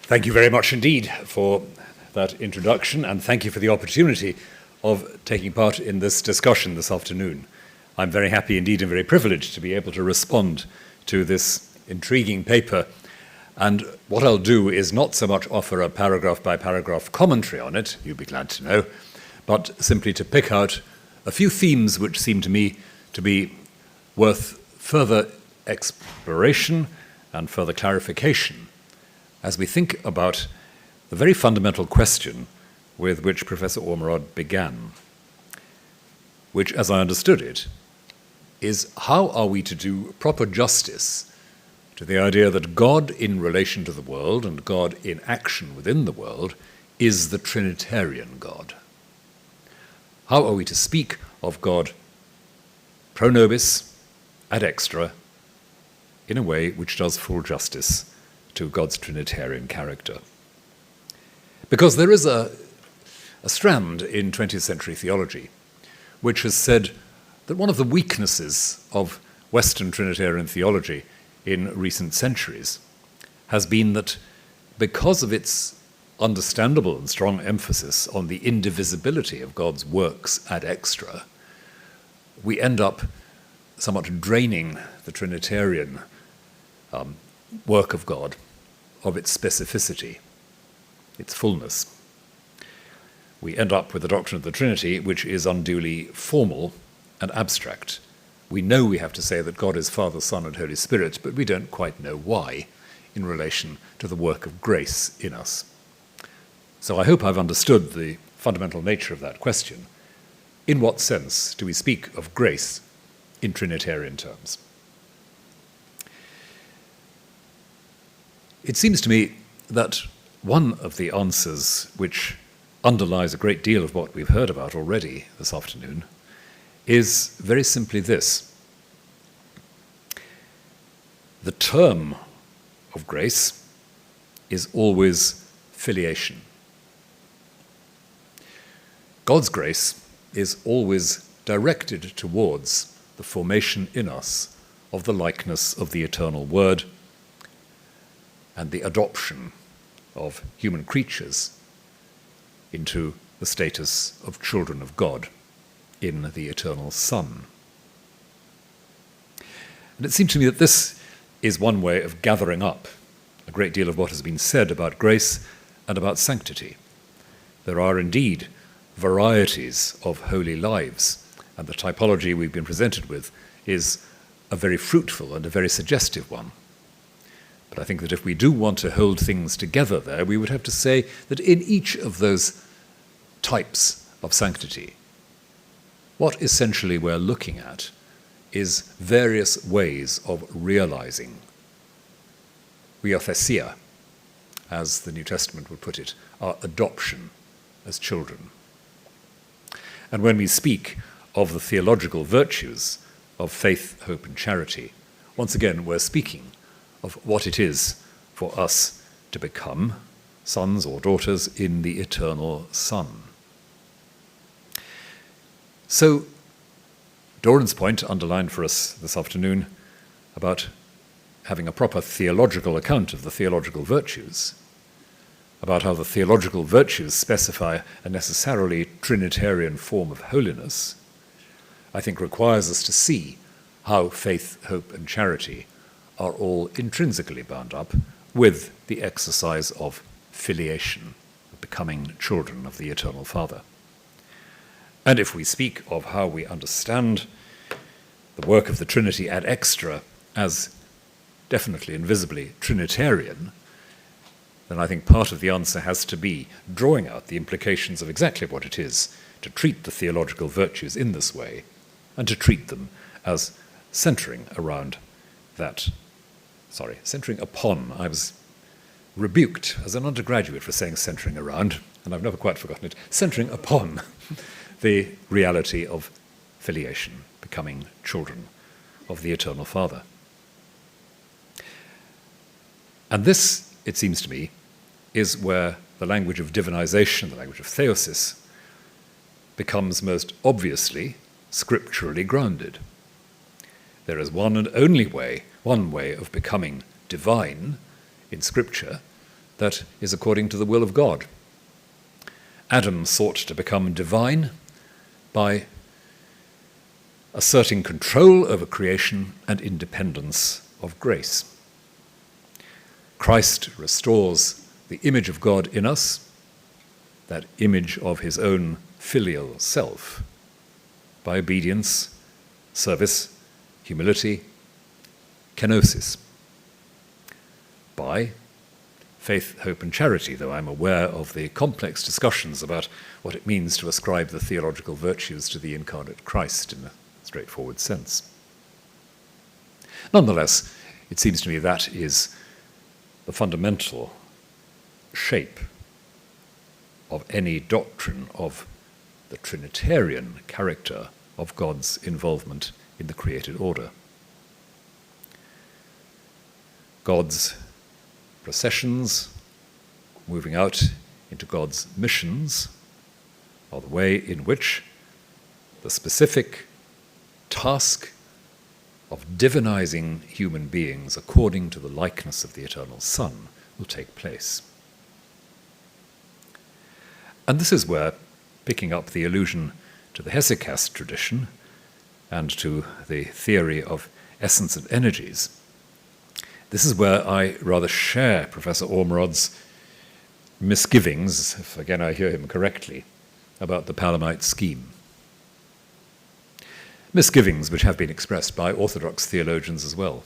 Speaker 4: Thank you very much indeed for that introduction, and thank you for the opportunity of taking part in this discussion this afternoon. I'm very happy indeed and very privileged to be able to respond to this intriguing paper. And what I'll do is not so much offer a paragraph-by-paragraph commentary on it, you'll be glad to know, but simply to pick out a few themes which seem to me to be worth further exploration and further clarification as we think about the very fundamental question with which Professor Ormerod began, which, as I understood it, is how are we to do proper justice to the idea that God in relation to the world and God in action within the world is the Trinitarian God? How are we to speak of God pro nobis, ad extra, in a way which does full justice to God's Trinitarian character. Because there is a strand in 20th century theology which has said that one of the weaknesses of Western Trinitarian theology in recent centuries has been that because of its understandable and strong emphasis on the indivisibility of God's works ad extra, we end up somewhat draining the Trinitarian work of God of its specificity, its fullness. We end up with the doctrine of the Trinity, which is unduly formal and abstract. We know we have to say that God is Father, Son, and Holy Spirit, but we don't quite know why in relation to the work of grace in us. So I hope I've understood the fundamental nature of that question. In what sense do we speak of grace in Trinitarian terms? It seems to me that one of the answers which underlies a great deal of what we've heard about already this afternoon is very simply this. The term of grace is always filiation. God's grace is always directed towards the formation in us of the likeness of the eternal Word and the adoption of human creatures into the status of children of God in the eternal Son. And it seems to me that this is one way of gathering up a great deal of what has been said about grace and about sanctity. There are indeed varieties of holy lives, and the typology we've been presented with is a very fruitful and a very suggestive one. But I think that if we do want to hold things together there, we would have to say that in each of those types of sanctity, what essentially we're looking at is various ways of realizing riothesia, as the New Testament would put it, our adoption as children. And when we speak of the theological virtues of faith, hope, and charity, once again we're speaking of what it is for us to become sons or daughters in the eternal Son. So, Doran's point, underlined for us this afternoon, about having a proper theological account of the theological virtues, about how the theological virtues specify a necessarily Trinitarian form of holiness, I think requires us to see how faith, hope, and charity are all intrinsically bound up with the exercise of filiation, of becoming children of the Eternal Father. And if we speak of how we understand the work of the Trinity ad extra as definitely and visibly Trinitarian, then I think part of the answer has to be drawing out the implications of exactly what it is to treat the theological virtues in this way, and to treat them as centering upon, I was rebuked as an undergraduate for saying centering around, and I've never quite forgotten it, centering upon the reality of filiation, becoming children of the Eternal Father. And this, it seems to me, is where the language of divinization, the language of theosis, becomes most obviously scripturally grounded. There is one and only way, one way of becoming divine in Scripture that is according to the will of God. Adam sought to become divine by asserting control over creation and independence of grace. Christ restores the image of God in us, that image of his own filial self, by obedience, service, humility, kenosis, by faith, hope, and charity, though I'm aware of the complex discussions about what it means to ascribe the theological virtues to the incarnate Christ in a straightforward sense. Nonetheless, it seems to me that is the fundamental shape of any doctrine of the Trinitarian character of God's involvement in the created order. God's processions, moving out into God's missions, are the way in which the specific task of divinizing human beings according to the likeness of the eternal Son will take place. And this is where, picking up the allusion to the hesychast tradition and to the theory of essence and energies, this is where I rather share Professor Ormerod's misgivings, if again I hear him correctly, about the Palamite scheme. Misgivings which have been expressed by Orthodox theologians as well.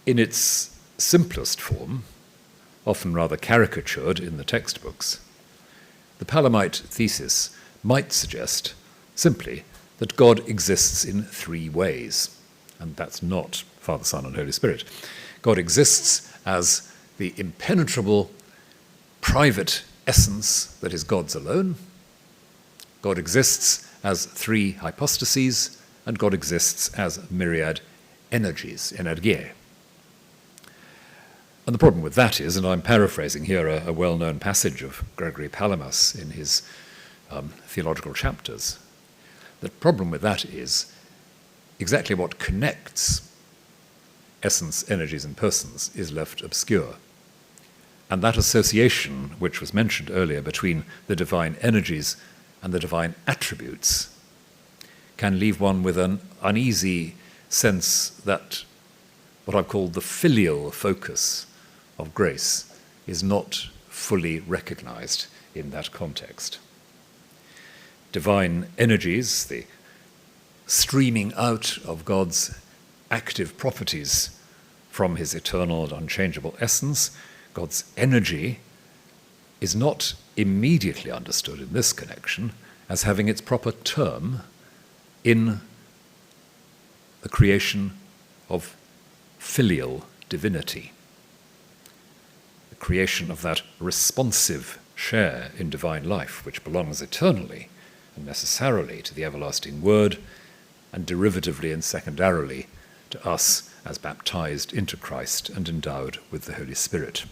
Speaker 4: In its simplest form, often rather caricatured in the textbooks, the Palamite thesis might suggest simply that God exists in three ways, and that's not Father, Son, and Holy Spirit. God exists as the impenetrable, private essence that is God's alone. God exists as three hypostases, and God exists as myriad energies, energie. And the problem with that is, and I'm paraphrasing here a well-known passage of Gregory Palamas in his theological chapters, the problem with that is exactly what connects essence, energies, and persons is left obscure. And that association, which was mentioned earlier between the divine energies and the divine attributes, can leave one with an uneasy sense that what I've called the filial focus of grace is not fully recognized in that context. Divine energies, the streaming out of God's active properties from his eternal and unchangeable essence, God's energy is not immediately understood in this connection as having its proper term in the creation of filial divinity, the creation of that responsive share in divine life which belongs eternally and necessarily to the everlasting Word and derivatively and secondarily to us as baptized into Christ and endowed with the Holy Spirit.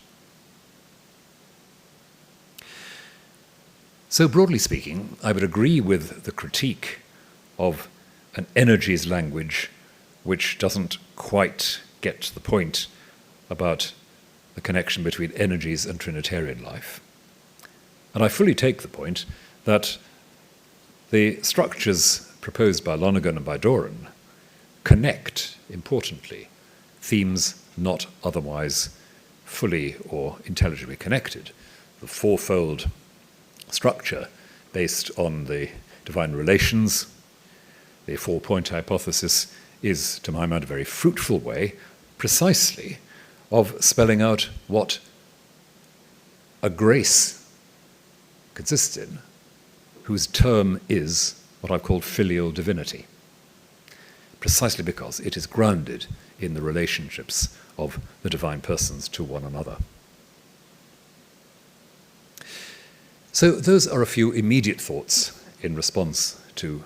Speaker 4: So broadly speaking, I would agree with the critique of an energies language which doesn't quite get to the point about the connection between energies and Trinitarian life. And I fully take the point that the structures proposed by Lonergan and by Doran connect, importantly, themes not otherwise fully or intelligibly connected. The fourfold structure based on the divine relations, the four-point hypothesis, is, to my mind, a very fruitful way precisely of spelling out what a grace consists in, whose term is what I've called filial divinity, precisely because it is grounded in the relationships of the divine persons to one another. So those are a few immediate thoughts in response to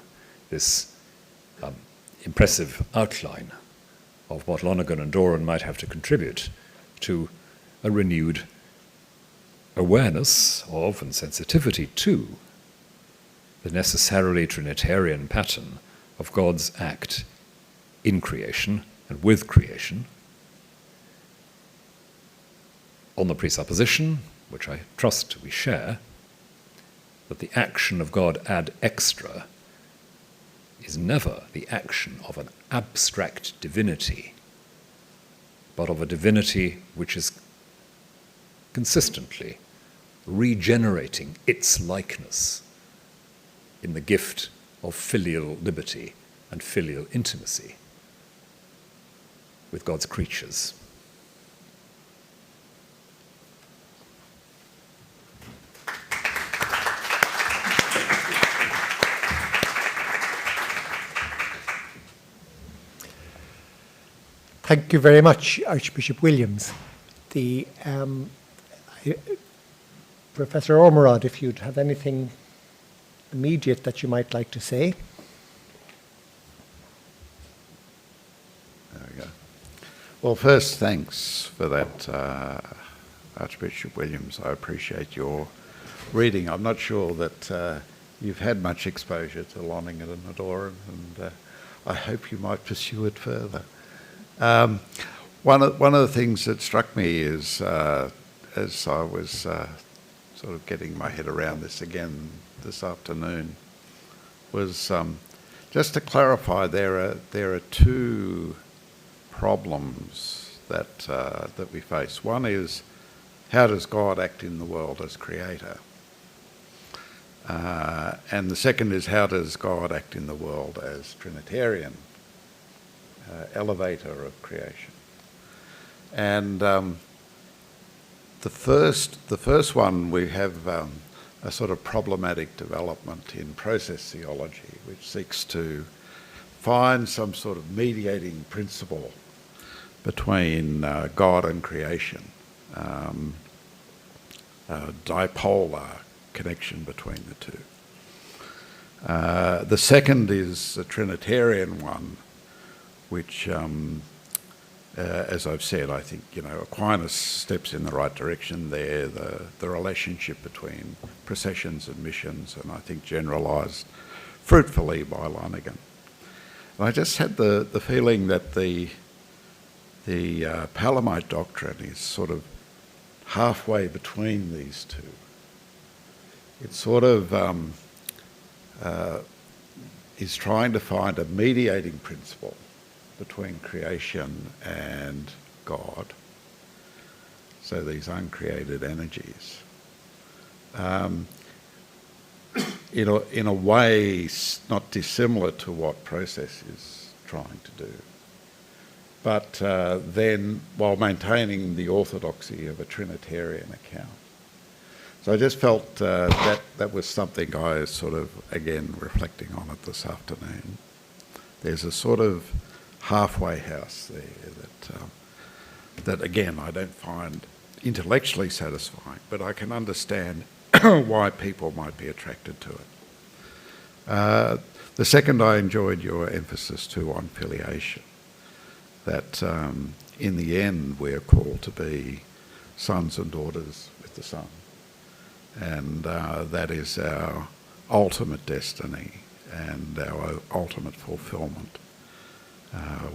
Speaker 4: this impressive outline of what Lonergan and Doran might have to contribute to a renewed awareness of and sensitivity to the necessarily Trinitarian pattern of God's act in creation and with creation, on the presupposition, which I trust we share, that the action of God ad extra is never the action of an abstract divinity, but of a divinity which is consistently regenerating its likeness in the gift of filial liberty and filial intimacy with God's creatures.
Speaker 1: Thank you very much, Archbishop Williams. Professor Ormerod, if you'd have anything immediate that you might like to say.
Speaker 3: Well, first, thanks for that, Archbishop Williams. I appreciate your reading. I'm not sure that you've had much exposure to Lonergan and Doran, and I hope you might pursue it further. One of the things that struck me is, as I was sort of getting my head around this again this afternoon, was just to clarify, there are two problems that we face. One is, how does God act in the world as creator? And the second is, how does God act in the world as Trinitarian, elevator of creation? And the first one, we have a sort of problematic development in process theology, which seeks to find some sort of mediating principle between God and creation, a dipolar connection between the two. The second is the Trinitarian one, which, as I've said, I think, Aquinas steps in the right direction there, the relationship between processions and missions, and I think generalised fruitfully by Lonergan. And I just had the feeling that the Palamite doctrine is sort of halfway between these two. It sort of is trying to find a mediating principle between creation and God, so these uncreated energies. In a way not dissimilar to what process is trying to do, but then while maintaining the orthodoxy of a Trinitarian account. So I just felt that was something I was sort of, again, reflecting on it this afternoon. There's a sort of halfway house there that again, I don't find intellectually satisfying, but I can understand why people might be attracted to it. The second, I enjoyed your emphasis too on filiation, that in the end we're called to be sons and daughters with the Son, and that is our ultimate destiny and our ultimate fulfilment,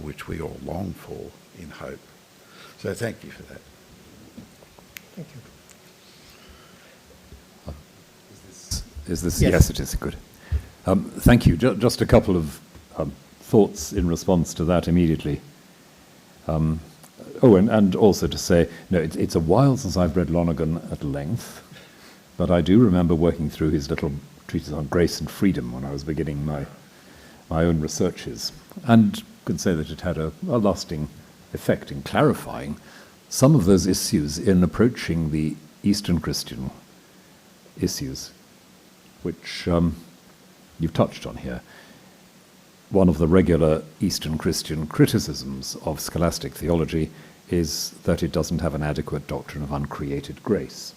Speaker 3: which we all long for in hope. So thank you for that.
Speaker 1: Thank you.
Speaker 4: Is this?
Speaker 1: Yes.
Speaker 4: Yes, it is. Good. Thank you. Just a couple of thoughts in response to that immediately. And also to say, no, it's a while since I've read Lonergan at length, but I do remember working through his little treatise on grace and freedom when I was beginning my own researches, and can say that it had a lasting effect in clarifying some of those issues in approaching the Eastern Christian issues, which you've touched on here. One of the regular Eastern Christian criticisms of scholastic theology is that it doesn't have an adequate doctrine of uncreated grace.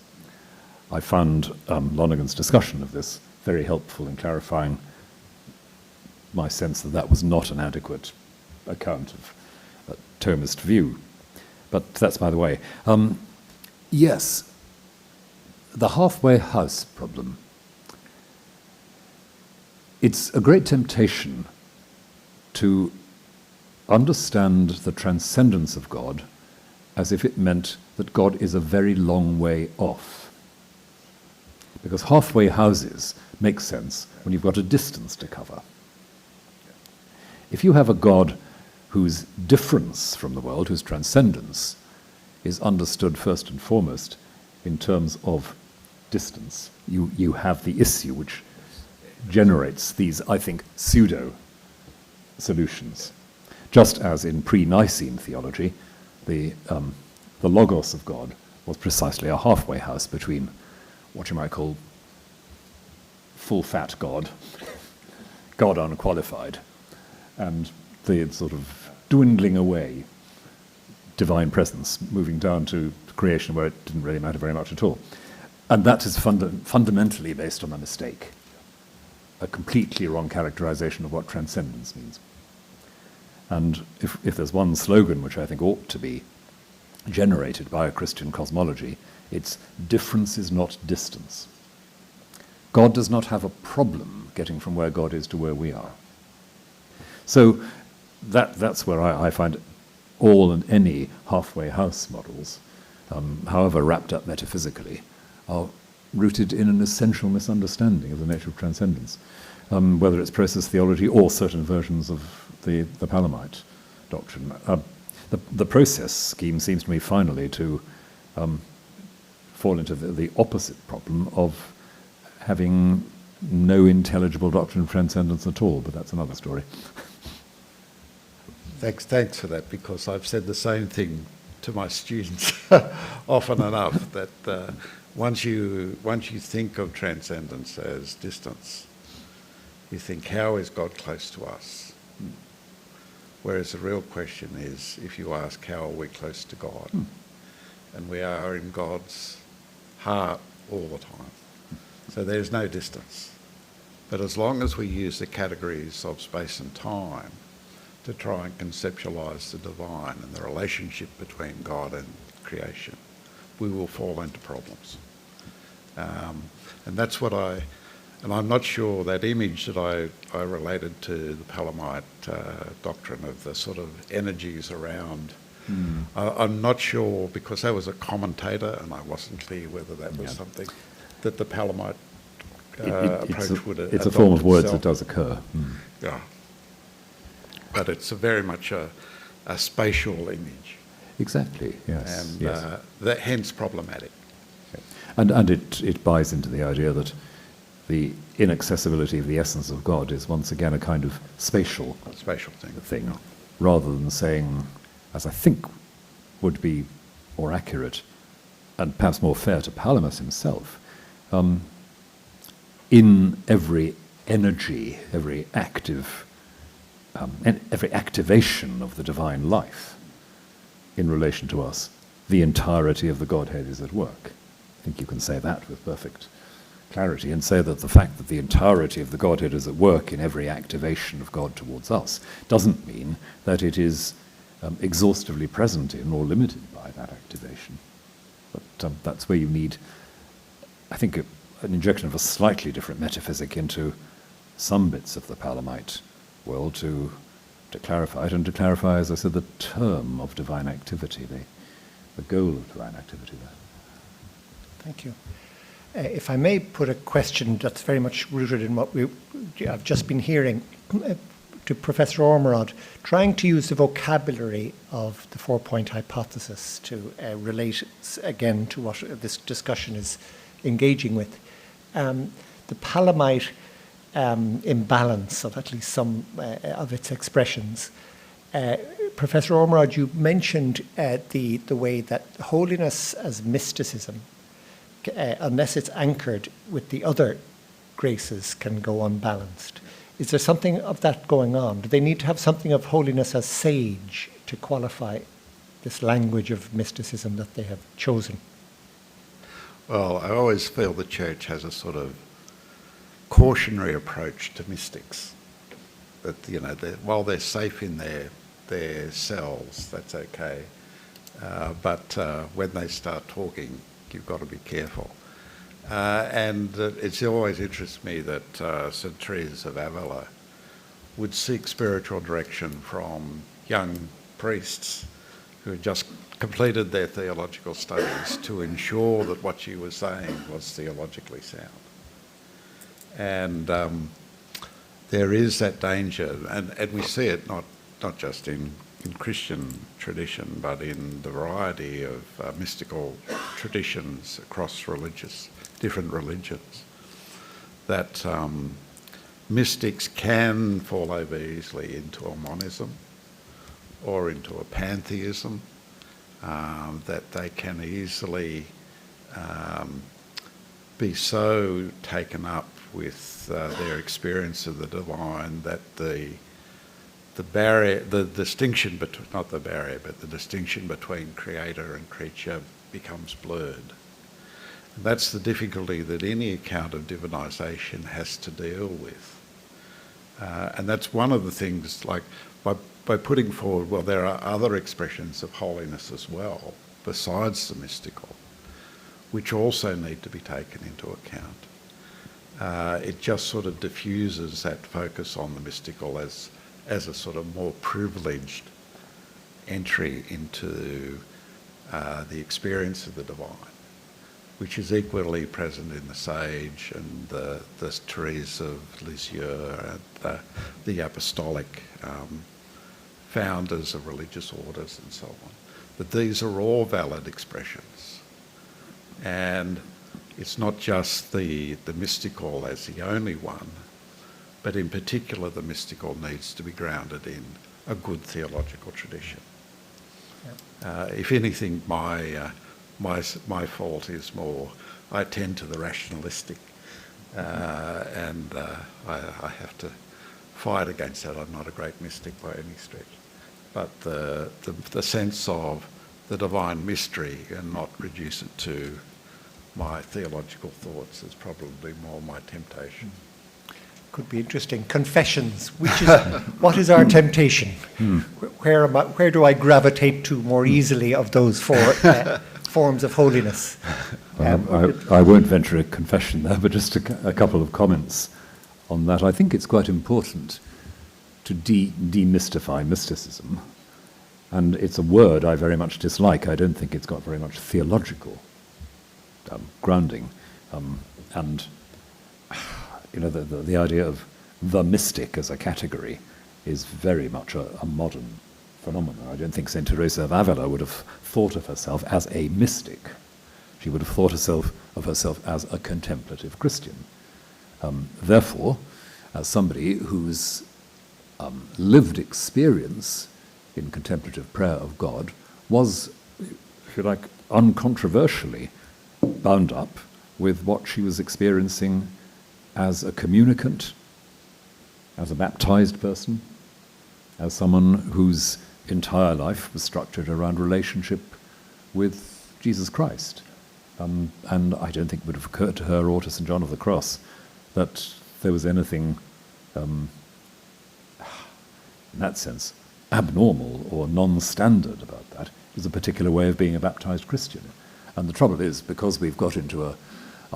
Speaker 4: I found Lonergan's discussion of this very helpful in clarifying my sense that that was not an adequate account of a Thomist view. But that's by the way. Yes, the halfway house problem. It's a great temptation to understand the transcendence of God as if it meant that God is a very long way off. Because halfway houses make sense when you've got a distance to cover. If you have a God whose difference from the world, whose transcendence, is understood first and foremost in terms of distance, you have the issue which generates these, I think, pseudo-solutions. Just as in pre-Nicene theology, the logos of God was precisely a halfway house between what you might call full-fat God, God unqualified, and the sort of dwindling away divine presence, moving down to creation where it didn't really matter very much at all. And that is fundamentally based on a mistake, a completely wrong characterization of what transcendence means. And if there's one slogan which I think ought to be generated by a Christian cosmology, it's difference is not distance. God does not have a problem getting from where God is to where we are. So that's where I find all and any halfway house models, however wrapped up metaphysically, are rooted in an essential misunderstanding of the nature of transcendence, whether it's process theology or certain versions of the Palamite doctrine. The process scheme seems to me finally to fall into the opposite problem of having no intelligible doctrine of transcendence at all, but that's another story.
Speaker 3: Thanks for that, because I've said the same thing to my students often enough, that once you think of transcendence as distance, you think, how is God close to us? Whereas the real question is, if you ask, how are we close to God? And we are in God's heart all the time. So there's no distance. But as long as we use the categories of space and time to try and conceptualise the divine and the relationship between God and creation, we will fall into problems. And that's what and I'm not sure that image that I related to the Palamite doctrine of the sort of energies around. I'm not sure, because that was a commentator and I wasn't clear whether that was something that the Palamite approach would adopt.
Speaker 4: It's a form of words
Speaker 3: itself.
Speaker 4: that does occur.
Speaker 3: Yeah. But it's very much a spatial image.
Speaker 4: Exactly, yes.
Speaker 3: And that hence problematic.
Speaker 4: And it buys into the idea that the inaccessibility of the essence of God is once again a kind of spatial thing, rather than saying, as I think would be more accurate and perhaps more fair to Palamas himself, in every energy, every activation of the divine life in relation to us, the entirety of the Godhead is at work. I think you can say that with perfect clarity, and say that the fact that the entirety of the Godhead is at work in every activation of God towards us doesn't mean that it is exhaustively present in or limited by that activation. But that's where you need, I think, an injection of a slightly different metaphysic into some bits of the Palamite world to clarify it, and to clarify, as I said, the term of divine activity, the goal of divine activity there.
Speaker 1: Thank you. If I may put a question that's very much rooted in what I've just been hearing to Professor Ormerod, trying to use the vocabulary of the four-point hypothesis to relate again to what this discussion is engaging with. The Palamite imbalance of at least some of its expressions. Professor Ormerod, you mentioned the way that holiness as mysticism, unless it's anchored with the other graces, can go unbalanced. Is there something of that going on? Do they need to have something of holiness as sage to qualify this language of mysticism that they have chosen?
Speaker 3: Well, I always feel the Church has a sort of cautionary approach to mystics. That, you know, while they're safe in their cells, that's okay. But when they start talking, you've got to be careful. And it always interests me that St. Teresa of Avila would seek spiritual direction from young priests who had just completed their theological studies to ensure that what she was saying was theologically sound. And there is that danger, and we see it not just in Christian tradition, but in the variety of mystical traditions across different religions, that mystics can fall over easily into a monism or into a pantheism, that they can easily be so taken up with their experience of the divine that the distinction between creator and creature becomes blurred. And that's the difficulty that any account of divinisation has to deal with. And that's one of the things, like, by by putting forward, well, there are other expressions of holiness as well, besides the mystical, which also need to be taken into account. It just sort of diffuses that focus on the mystical as a sort of more privileged entry into the experience of the divine, which is equally present in the sage and the Therese of Lisieux and the apostolic founders of religious orders and so on. But these are all valid expressions. And it's not just the mystical as the only one, but in particular the mystical needs to be grounded in a good theological tradition. If anything, my fault is more, I tend to the rationalistic, and I have to fight against that. I'm not a great mystic by any stretch. But the sense of the divine mystery and not reduce it to my theological thoughts is probably more my temptation.
Speaker 1: Could be interesting. Confessions. What is our temptation? Where do I gravitate to more easily of those four forms of holiness?
Speaker 4: I won't venture a confession there, but just a couple of comments on that. I think it's quite important to demystify mysticism, and it's a word I very much dislike. I don't think it's got very much theological grounding, and you know, the idea of the mystic as a category is very much a modern phenomenon. I don't think St. Teresa of Avila would have thought of herself as a mystic. She would have thought of herself as a contemplative Christian. Therefore, as somebody whose lived experience in contemplative prayer of God was, if you like, uncontroversially bound up with what she was experiencing as a communicant, as a baptized person, as someone whose entire life was structured around relationship with Jesus Christ. And I don't think it would have occurred to her or to St. John of the Cross that there was anything, in that sense, abnormal or non-standard about that. It was a particular way of being a baptized Christian. And the trouble is, because we've got into a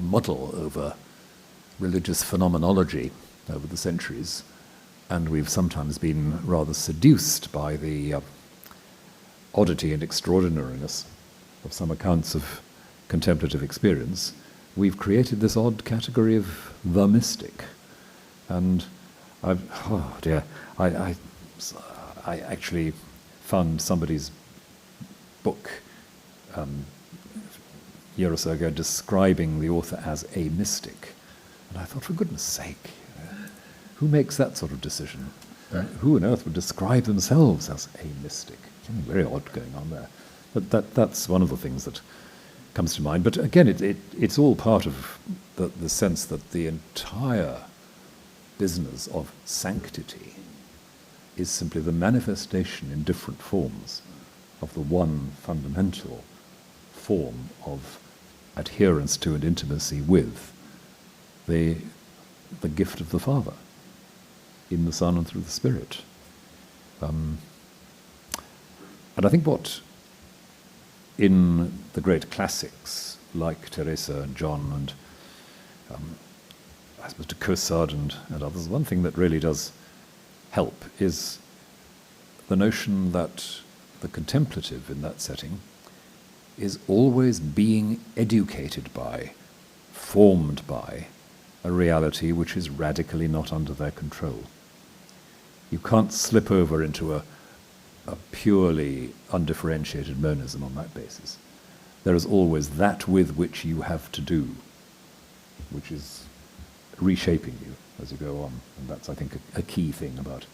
Speaker 4: muddle over religious phenomenology over the centuries, and we've sometimes been rather seduced by the oddity and extraordinariness of some accounts of contemplative experience, we've created this odd category of the mystic. And I actually found somebody's book a year or so ago describing the author as a mystic. And I thought, for goodness sake, who makes that sort of decision? Who on earth would describe themselves as a mystic? Something very odd going on there. But that's one of the things that comes to mind. But again, it's all part of the sense that the entire business of sanctity is simply the manifestation in different forms of the one fundamental form of adherence to and intimacy with the gift of the Father in the Son and through the Spirit. And I think what in the great classics like Teresa and John and I suppose de Caussade and others, one thing that really does help is the notion that the contemplative in that setting is always being educated by, formed by, a reality which is radically not under their control. You can't slip over into a purely undifferentiated monism on that basis. There is always that with which you have to do, which is reshaping you as you go on. And that's, I think, a key thing about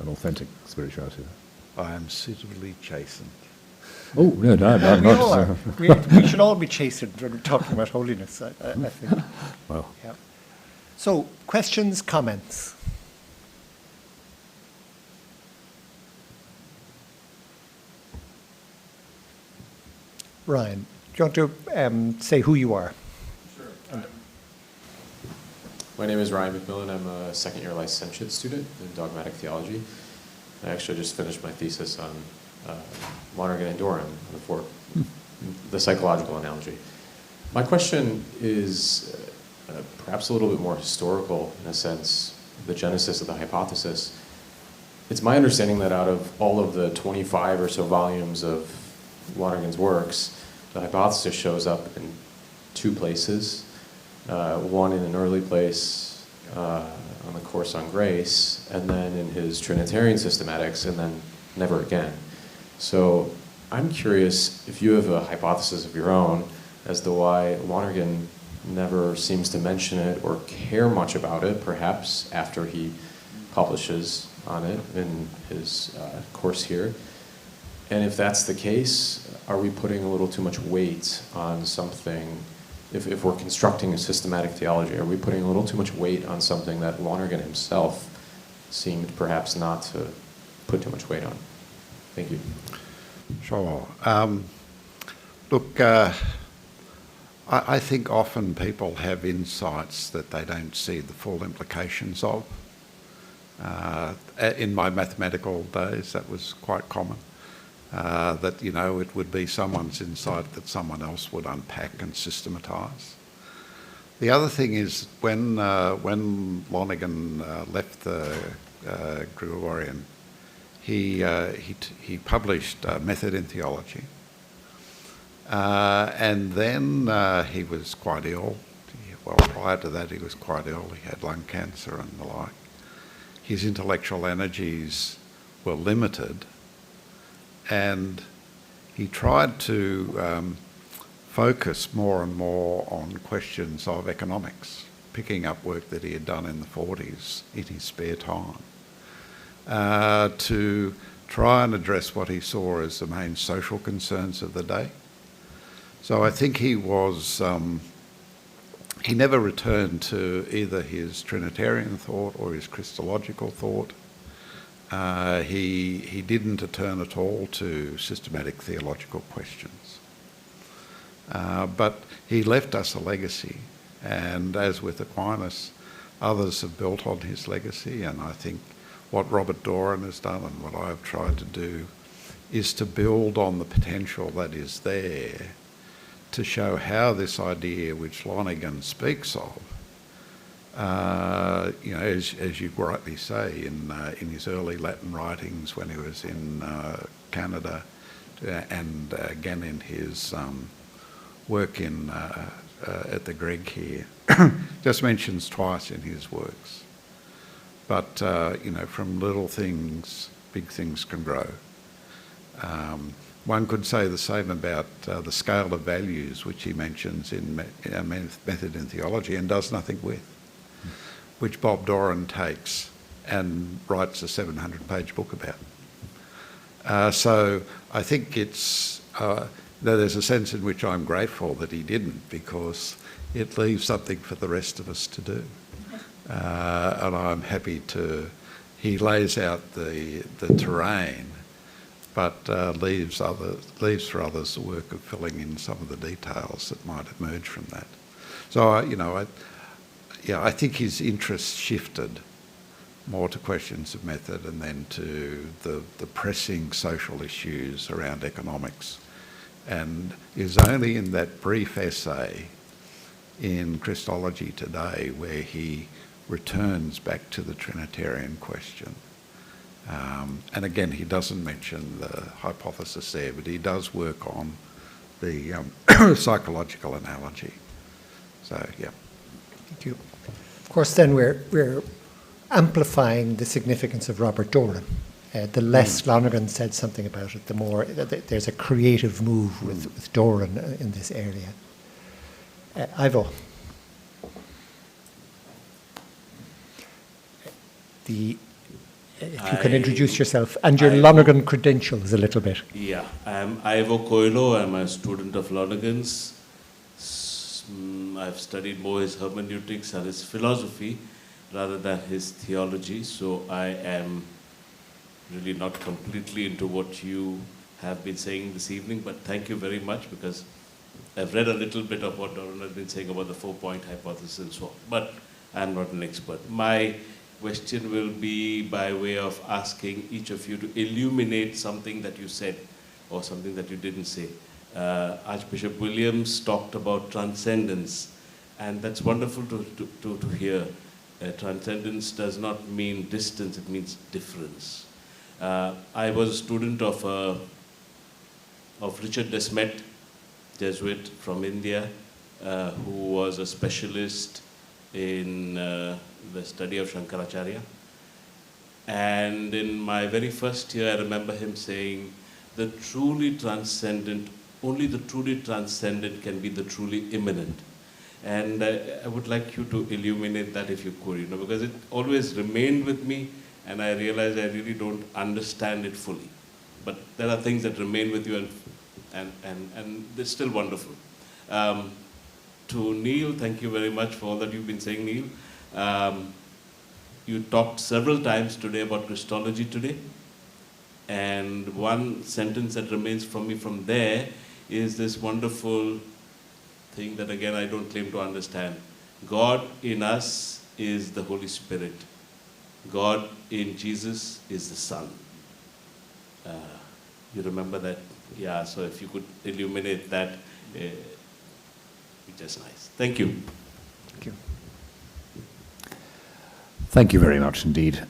Speaker 4: an authentic spirituality.
Speaker 3: I am suitably chastened.
Speaker 4: Oh, no, I'm
Speaker 1: We all
Speaker 4: not.
Speaker 1: are. We should all be chastened when we're talking about holiness, I think.
Speaker 4: Well,
Speaker 1: Yeah. So, questions, comments? Ryan, do you want to say who you are?
Speaker 5: Sure. My name is Ryan McMillan. I'm a second-year licentiate student in dogmatic theology. I actually just finished my thesis on Lonergan and Doran, the psychological analogy. My question is perhaps a little bit more historical in a sense, the genesis of the hypothesis. It's my understanding that out of all of the 25 or so volumes of Lonergan's works, the hypothesis shows up in two places. One in an early place on the Course on Grace, and then in his Trinitarian systematics, and then never again. So I'm curious if you have a hypothesis of your own as to why Lonergan never seems to mention it or care much about it, perhaps after he publishes on it in his course here. And if that's the case, are we putting a little too much weight on something? If we're constructing a systematic theology, are we putting a little too much weight on something that Lonergan himself seemed perhaps not to put too much weight on? Thank you.
Speaker 3: Sure. Look, I think often people have insights that they don't see the full implications of. In my mathematical days, that was quite common. That, you know, it would be someone's insight that someone else would unpack and systematise. The other thing is when Lonergan left the Gregorian, he published Method in Theology, and then he was quite ill. Well, prior to that, he was quite ill. He had lung cancer and the like. His intellectual energies were limited, and he tried to focus more and more on questions of economics, picking up work that he had done in the 40s in his spare time, to try and address what he saw as the main social concerns of the day. So I think he was, he never returned to either his Trinitarian thought or his Christological thought. He didn't return at all to systematic theological questions. But he left us a legacy, and as with Aquinas, others have built on his legacy, and I think what Robert Doran has done and what I've tried to do is to build on the potential that is there to show how this idea which Lonergan speaks of, you know, as you rightly say, in his early Latin writings when he was in Canada, and again in his work in at the Greg here, just mentions twice in his works. But you know, from little things, big things can grow. One could say the same about the scale of values, which he mentions in Method in Theology and does nothing with, which Bob Doran takes and writes a 700-page book about. So I think it's there's a sense in which I'm grateful that he didn't, because it leaves something for the rest of us to do. And I'm happy to, he lays out the terrain, but leaves for others the work of filling in some of the details that might emerge from that. So, you know, I think his interests shifted more to questions of method and then to the pressing social issues around economics. And it was only in that brief essay in Christology Today where he returns back to the Trinitarian question. And again, he doesn't mention the hypothesis there, but he does work on the psychological analogy. So, yeah.
Speaker 1: Thank you. Of course, then we're amplifying the significance of Robert Doran. The less Lonergan said something about it, the more there's a creative move with Doran in this area. Ivo. If you can introduce yourself and your Lonergan credentials a little bit.
Speaker 6: Yeah, I'm Ivo Coelho. I'm a student of Lonergan's. I've studied more his hermeneutics and his philosophy rather than his theology, so I am really not completely into what you have been saying this evening, but thank you very much, because I've read a little bit of what Doran has been saying about the 4-point hypothesis and so on, but I'm not an expert. My question will be by way of asking each of you to illuminate something that you said or something that you didn't say. Archbishop Williams talked about transcendence, and that's wonderful to hear. Transcendence does not mean distance, it means difference. I was a student of Richard Desmet, Jesuit from India, who was a specialist in the study of Shankaracharya. And in my very first year, I remember him saying, only the truly transcendent can be the truly immanent. And I would like you to illuminate that if you could, because it always remained with me, and I realized I really don't understand it fully. But there are things that remain with you, and they're still wonderful. To Neil, thank you very much for all that you've been saying, Neil. You talked several times today about Christology today, and one sentence that remains from me from there is this wonderful thing that, again, I don't claim to understand. God in us is the Holy Spirit. God in Jesus is the Son. You remember that? Yeah, so if you could illuminate that, it'd be just nice. Thank you.
Speaker 1: Thank you.
Speaker 4: Thank you very much indeed.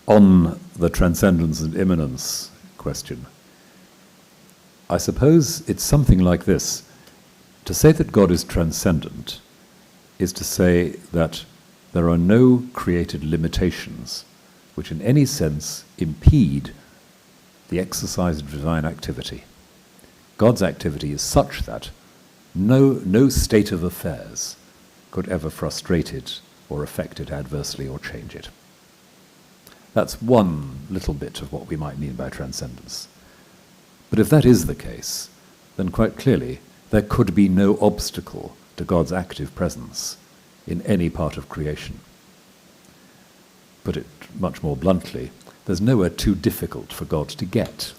Speaker 4: On the transcendence and immanence question, I suppose it's something like this. To say that God is transcendent is to say that there are no created limitations which in any sense impede the exercise of divine activity. God's activity is such that no state of affairs could ever frustrate it or affect it adversely or change it. That's one little bit of what we might mean by transcendence. But if that is the case, then quite clearly there could be no obstacle to God's active presence in any part of creation. Put it much more bluntly, there's nowhere too difficult for God to get.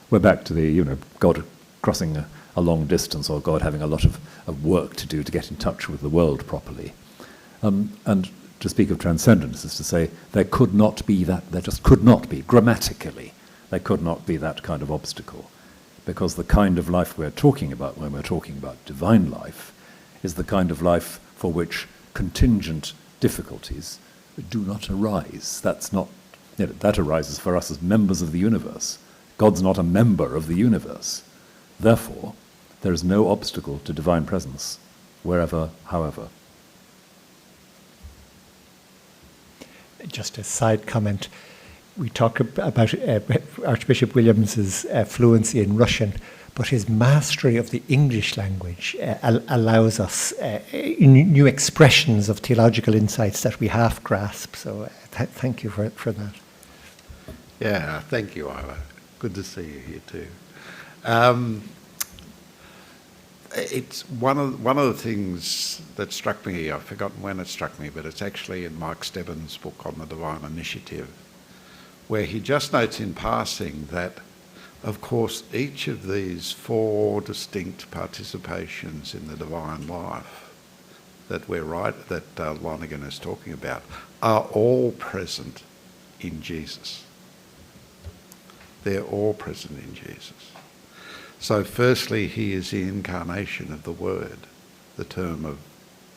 Speaker 4: We're back to the, God crossing a long distance, or God having a lot of work to do to get in touch with the world properly. And to speak of transcendence is to say there just could not be, grammatically, there could not be that kind of obstacle, because the kind of life we're talking about when we're talking about divine life is the kind of life for which contingent difficulties do not arise. That's not, that arises for us as members of the universe. God's not a member of the universe. Therefore, there is no obstacle to divine presence, wherever, however.
Speaker 1: Just a side comment. We talk about Archbishop Williams's fluency in Russian, but his mastery of the English language allows us new expressions of theological insights that we half grasp. So thank you for that.
Speaker 3: Yeah, thank you, Ira. Good to see you here too. It's one of the things that struck me, I've forgotten when it struck me, but it's actually in Mike Stebbins' book on the Divine Initiative, where he just notes in passing that, of course, each of these four distinct participations in the divine life that Lonergan is talking about are all present in Jesus. They're all present in Jesus. So firstly, he is the incarnation of the Word, the term of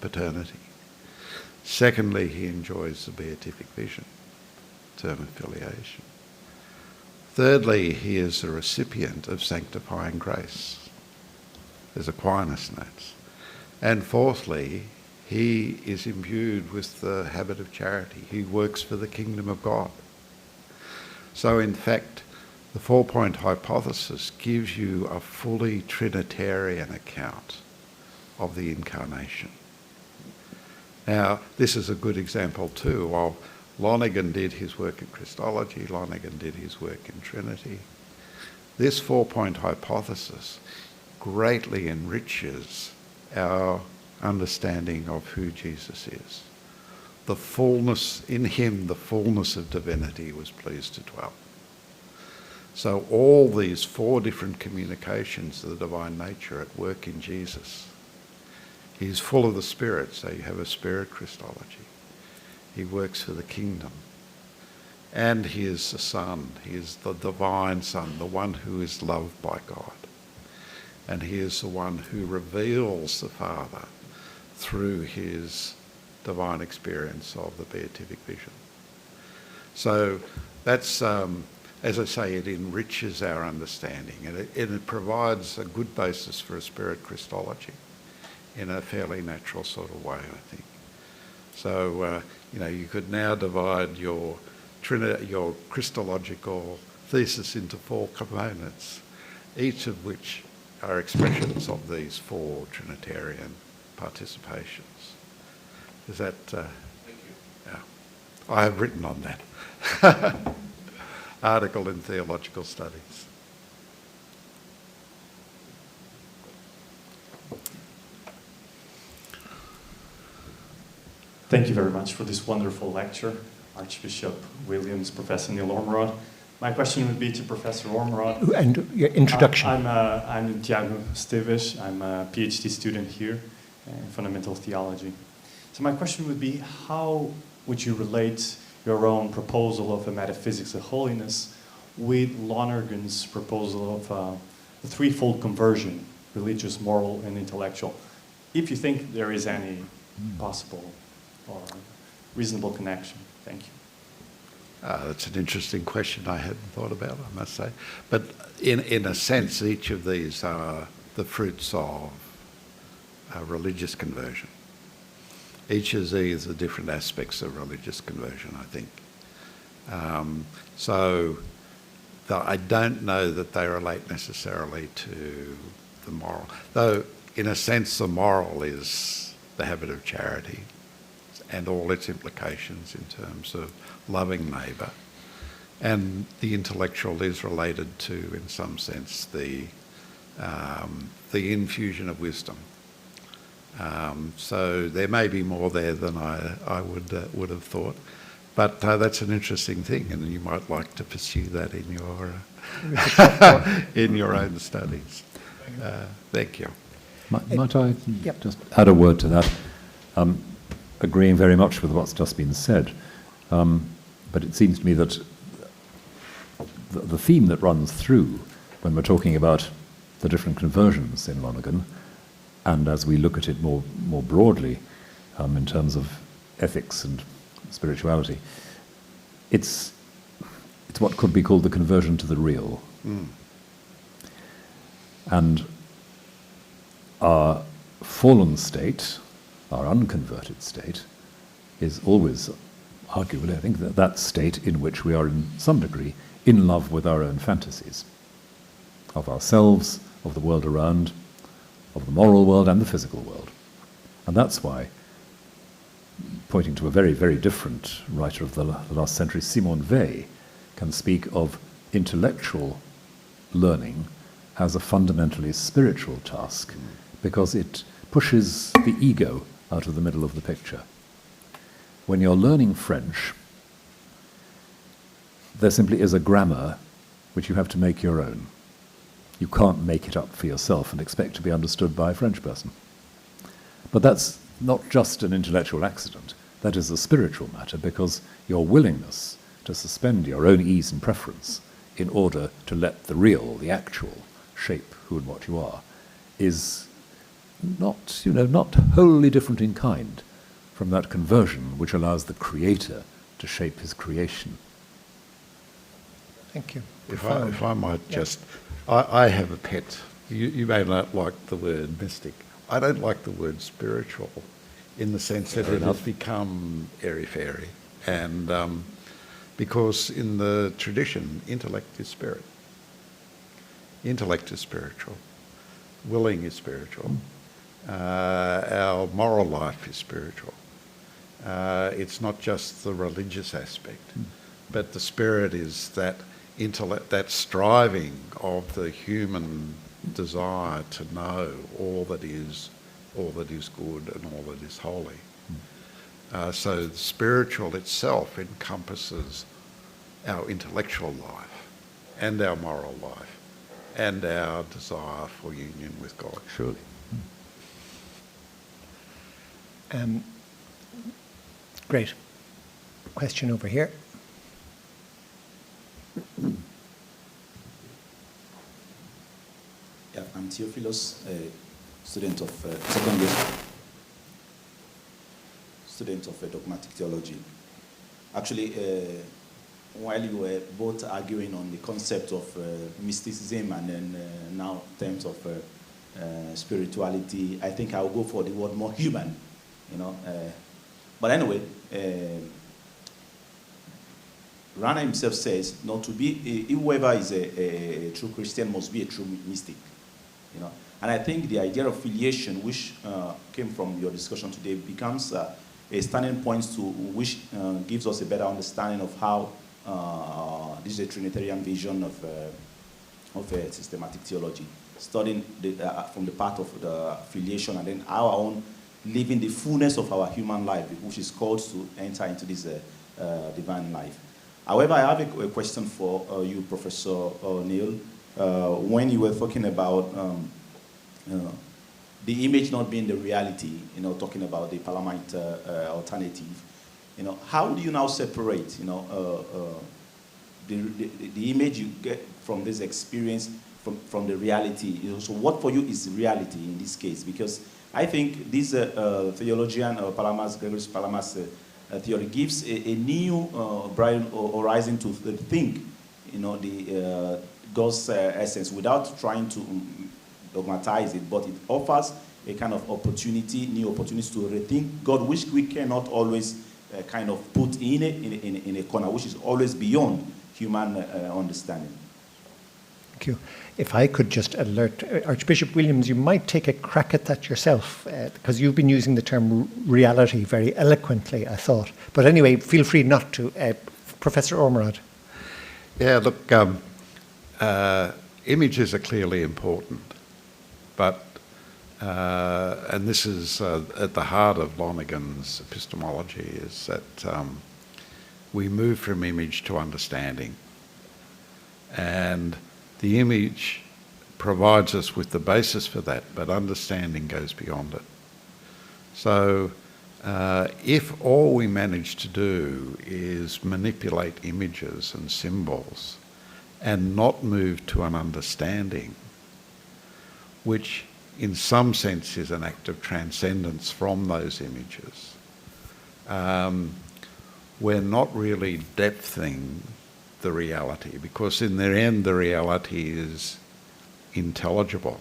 Speaker 3: paternity. Secondly, he enjoys the beatific vision, term of filiation. Thirdly, he is the recipient of sanctifying grace, as Aquinas notes. And fourthly, he is imbued with the habit of charity. He works for the kingdom of God. So in fact, the four-point hypothesis gives you a fully Trinitarian account of the incarnation. Now, this is a good example too of Lonergan did his work in Christology, Lonergan did his work in Trinity. This four-point hypothesis greatly enriches our understanding of who Jesus is. The fullness, in him, the fullness of divinity was pleased to dwell. So all these four different communications of the divine nature at work in Jesus He's full of the Spirit, so you have a Spirit Christology. He works for the kingdom. And he is the Son. He is the divine Son, the one who is loved by God. And he is the one who reveals the Father through his divine experience of the beatific vision. So that's, as I say, it enriches our understanding, and it provides a good basis for a Spirit Christology in a fairly natural sort of way, I think. So, you could now divide your Christological thesis into 4 components, each of which are expressions of these 4 Trinitarian participations. Is that... Thank you. Yeah. I have written on that article in Theological Studies.
Speaker 7: Thank you very much for this wonderful lecture, Archbishop Williams, Professor Neil Ormerod. My question would be to Professor Ormerod.
Speaker 1: And your introduction.
Speaker 7: I'm Tiago Esteves. I'm a PhD student here in fundamental theology. So my question would be, how would you relate your own proposal of a metaphysics of holiness with Lonergan's proposal of a threefold conversion, religious, moral, and intellectual, if you think there is any possible or reasonable connection? Thank you.
Speaker 3: That's an interesting question I hadn't thought about, I must say. But in a sense, each of these are the fruits of religious conversion. Each of these are different aspects of religious conversion, I think. I don't know that they relate necessarily to the moral. Though, in a sense, the moral is the habit of charity and all its implications in terms of loving neighbour. And the intellectual is related to, in some sense, the infusion of wisdom. So there may be more there than I would have thought. But that's an interesting thing, and you might like to pursue that in your in your own studies. Thank you.
Speaker 4: Might I just add a word to that? Agreeing very much with what's just been said, but it seems to me that the theme that runs through when we're talking about the different conversions in Lonergan, and as we look at it more broadly in terms of ethics and spirituality, it's what could be called the conversion to the real. And our fallen state, our unconverted state, is always, arguably, I think, that state in which we are in some degree in love with our own fantasies, of ourselves, of the world around, of the moral world and the physical world. And that's why, pointing to a very, very different writer of the last century, Simone Weil, can speak of intellectual learning as a fundamentally spiritual task, because it pushes the ego out of the middle of the picture. When you're learning French, there simply is a grammar which you have to make your own. You can't make it up for yourself and expect to be understood by a French person. But that's not just an intellectual accident. That is a spiritual matter, because your willingness to suspend your own ease and preference in order to let the real, the actual, shape who and what you are, is not wholly different in kind from that conversion which allows the Creator to shape his creation.
Speaker 1: Thank you.
Speaker 3: If I might just... I have a pet. You may not like the word mystic. I don't like the word spiritual in the sense that it has become airy-fairy. And because in the tradition, intellect is spirit. Intellect is spiritual. Willing is spiritual. Our moral life is spiritual. It's not just the religious aspect, but the spirit is that intellect, that striving of the human desire to know all that is good and all that is holy. So the spiritual itself encompasses our intellectual life and our moral life and our desire for union with God.
Speaker 4: Surely.
Speaker 1: Great. Question over here.
Speaker 8: Yeah, I'm Theophilus, a student of second year, student of dogmatic theology. Actually, while you were both arguing on the concept of mysticism and then now in terms of spirituality, I think I'll go for the word more human, you know. But anyway, Rana himself says, not to be, whoever is a true Christian must be a true mystic, you know. And I think the idea of filiation, which came from your discussion today, becomes a standing point to which gives us a better understanding of how this is a Trinitarian vision of a systematic theology, studying from the part of the filiation and then our own living the fullness of our human life, which is called to enter into this divine life. However, I have a question for you, Professor Neil. When you were talking about the image not being the reality, you know, talking about the Palamite alternative, you know, how do you now separate, you know, the image you get from this experience from the reality? You know, so what for you is reality in this case? Because I think this theologian, Gregory Palamas theory gives a new bright horizon to think, you know, the God's essence without trying to dogmatize it, but it offers a kind of opportunity, new opportunities to rethink God, which we cannot always kind of put in a corner, which is always beyond human understanding.
Speaker 1: Thank you. If I could just alert Archbishop Williams, you might take a crack at that yourself, because you've been using the term reality very eloquently, I thought. But anyway, feel free not to. Professor Ormerod.
Speaker 3: Yeah, look, images are clearly important, but, and this is at the heart of Lonergan's epistemology, is that we move from image to understanding. And the image provides us with the basis for that, but understanding goes beyond it. So if all we manage to do is manipulate images and symbols and not move to an understanding, which in some sense is an act of transcendence from those images, we're not really depthing the reality, because in the end the reality is intelligible,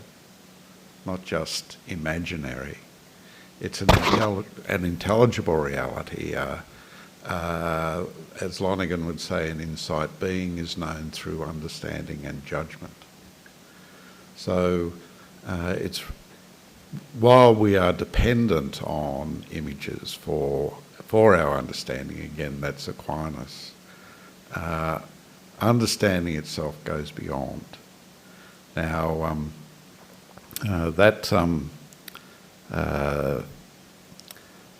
Speaker 3: not just imaginary. It's an intelligible reality. As Lonergan would say, an insight being is known through understanding and judgment. So it's, while we are dependent on images for our understanding, again, that's Aquinas, understanding itself goes beyond. Now,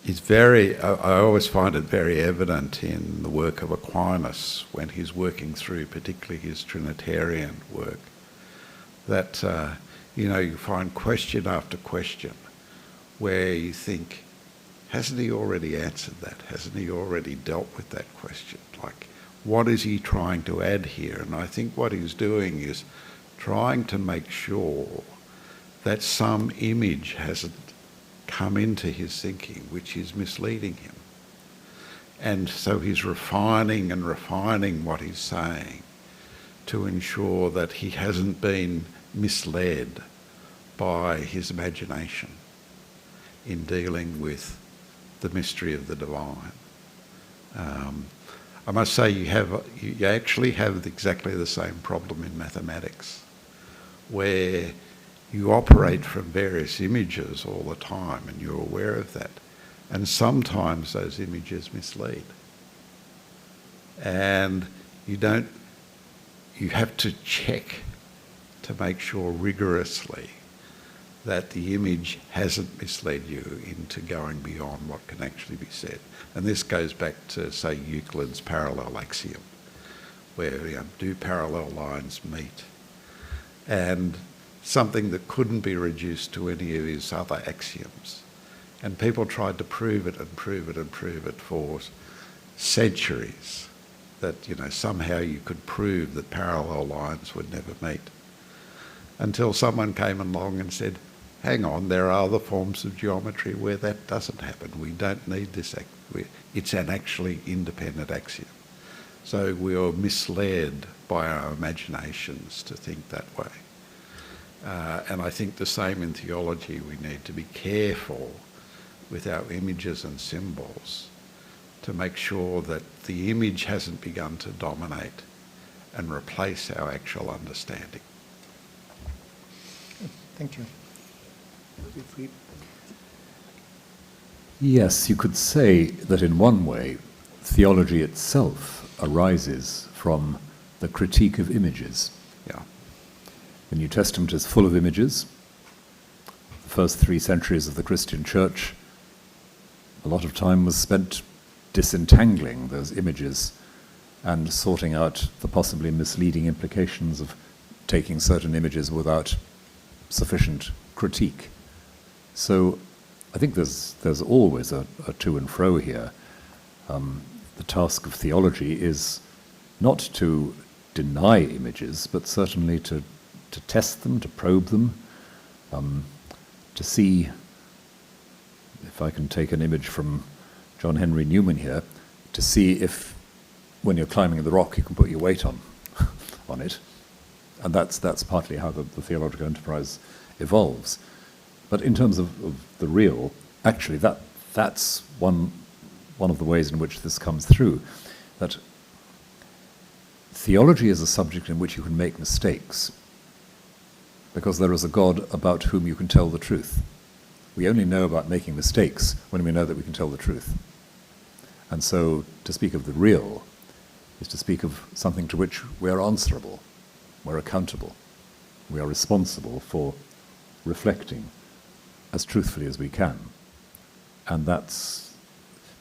Speaker 3: is very, I always find it very evident in the work of Aquinas when he's working through particularly his Trinitarian work, that, you know, you find question after question where you think, hasn't he already answered that? Hasn't he already dealt with that question? Like, what is he trying to add here? And I think what he's doing is trying to make sure that some image hasn't come into his thinking which is misleading him. And so he's refining and refining what he's saying to ensure that he hasn't been misled by his imagination in dealing with the mystery of the divine. I must say you actually have exactly the same problem in mathematics, where you operate from various images all the time and you're aware of that. And sometimes those images mislead. And you have to check to make sure rigorously that the image hasn't misled you into going beyond what can actually be said. And this goes back to, say, Euclid's parallel axiom, where, you know, do parallel lines meet? And something that couldn't be reduced to any of his other axioms And people tried to prove it and prove it and prove it for centuries, that, somehow you could prove that parallel lines would never meet. Until someone came along and said, hang on, there are other forms of geometry where that doesn't happen. We don't need this. It's an actually independent axiom. So we are misled by our imaginations to think that way. And I think the same in theology. We need to be careful with our images and symbols to make sure that the image hasn't begun to dominate and replace our actual understanding.
Speaker 1: Thank you.
Speaker 4: Yes, you could say that in one way, theology itself arises from the critique of images.
Speaker 3: Yeah.
Speaker 4: The New Testament is full of images. The first 3 centuries of the Christian Church, a lot of time was spent disentangling those images and sorting out the possibly misleading implications of taking certain images without sufficient critique. So I think there's always a to and fro here. The task of theology is not to deny images, but certainly to test them, to probe them, to see, if I can take an image from John Henry Newman here, to see if, when you're climbing the rock, you can put your weight on it. And that's partly how the theological enterprise evolves. But in terms of the real, actually that's one of the ways in which this comes through, that theology is a subject in which you can make mistakes, because there is a God about whom you can tell the truth. We only know about making mistakes when we know that we can tell the truth. And so to speak of the real is to speak of something to which we are answerable, we're accountable, we are responsible for reflecting as truthfully as we can. And that's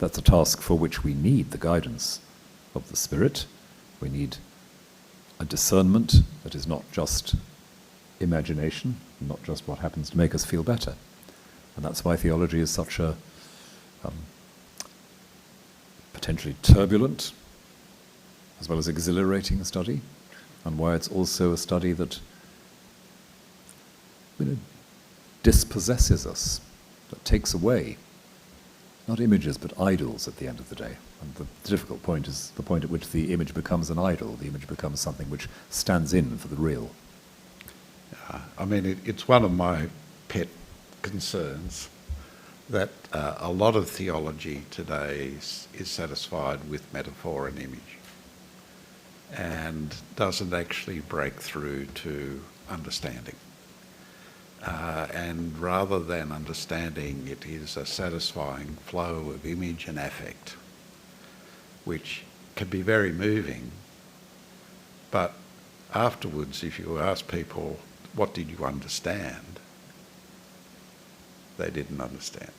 Speaker 4: a task for which we need the guidance of the Spirit. We need a discernment that is not just imagination, not just what happens to make us feel better. And that's why theology is such a potentially turbulent as well as exhilarating study, and why it's also a study that dispossesses us, that takes away, not images, but idols at the end of the day. And the difficult point is the point at which the image becomes an idol, the image becomes something which stands in for the real.
Speaker 3: I mean, it's one of my pet concerns that a lot of theology today is satisfied with metaphor and image and doesn't actually break through to understanding. And rather than understanding, it is a satisfying flow of image and affect, which can be very moving. But afterwards, if you ask people, what did you understand? They didn't understand.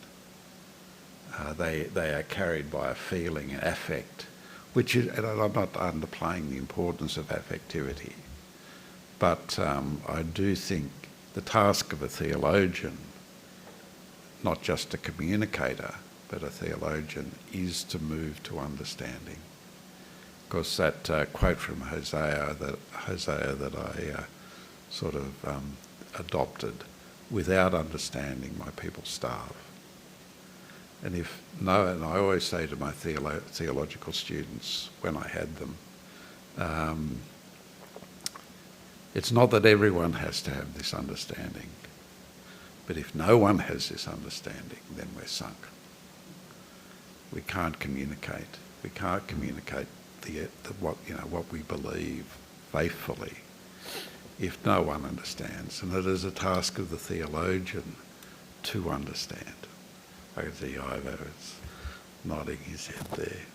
Speaker 3: They are carried by a feeling, an affect, which is, and I'm not underplaying the importance of affectivity, but I do think the task of a theologian, not just a communicator, but a theologian, is to move to understanding. Because that quote from Hosea that I sort of adopted, without understanding my people starve. And and I always say to my theological students when I had them, it's not that everyone has to have this understanding, but if no one has this understanding, then we're sunk. We can't communicate. We can't communicate what we believe faithfully if no one understands. And it is a task of the theologian to understand. I can see Ivo is nodding his head there.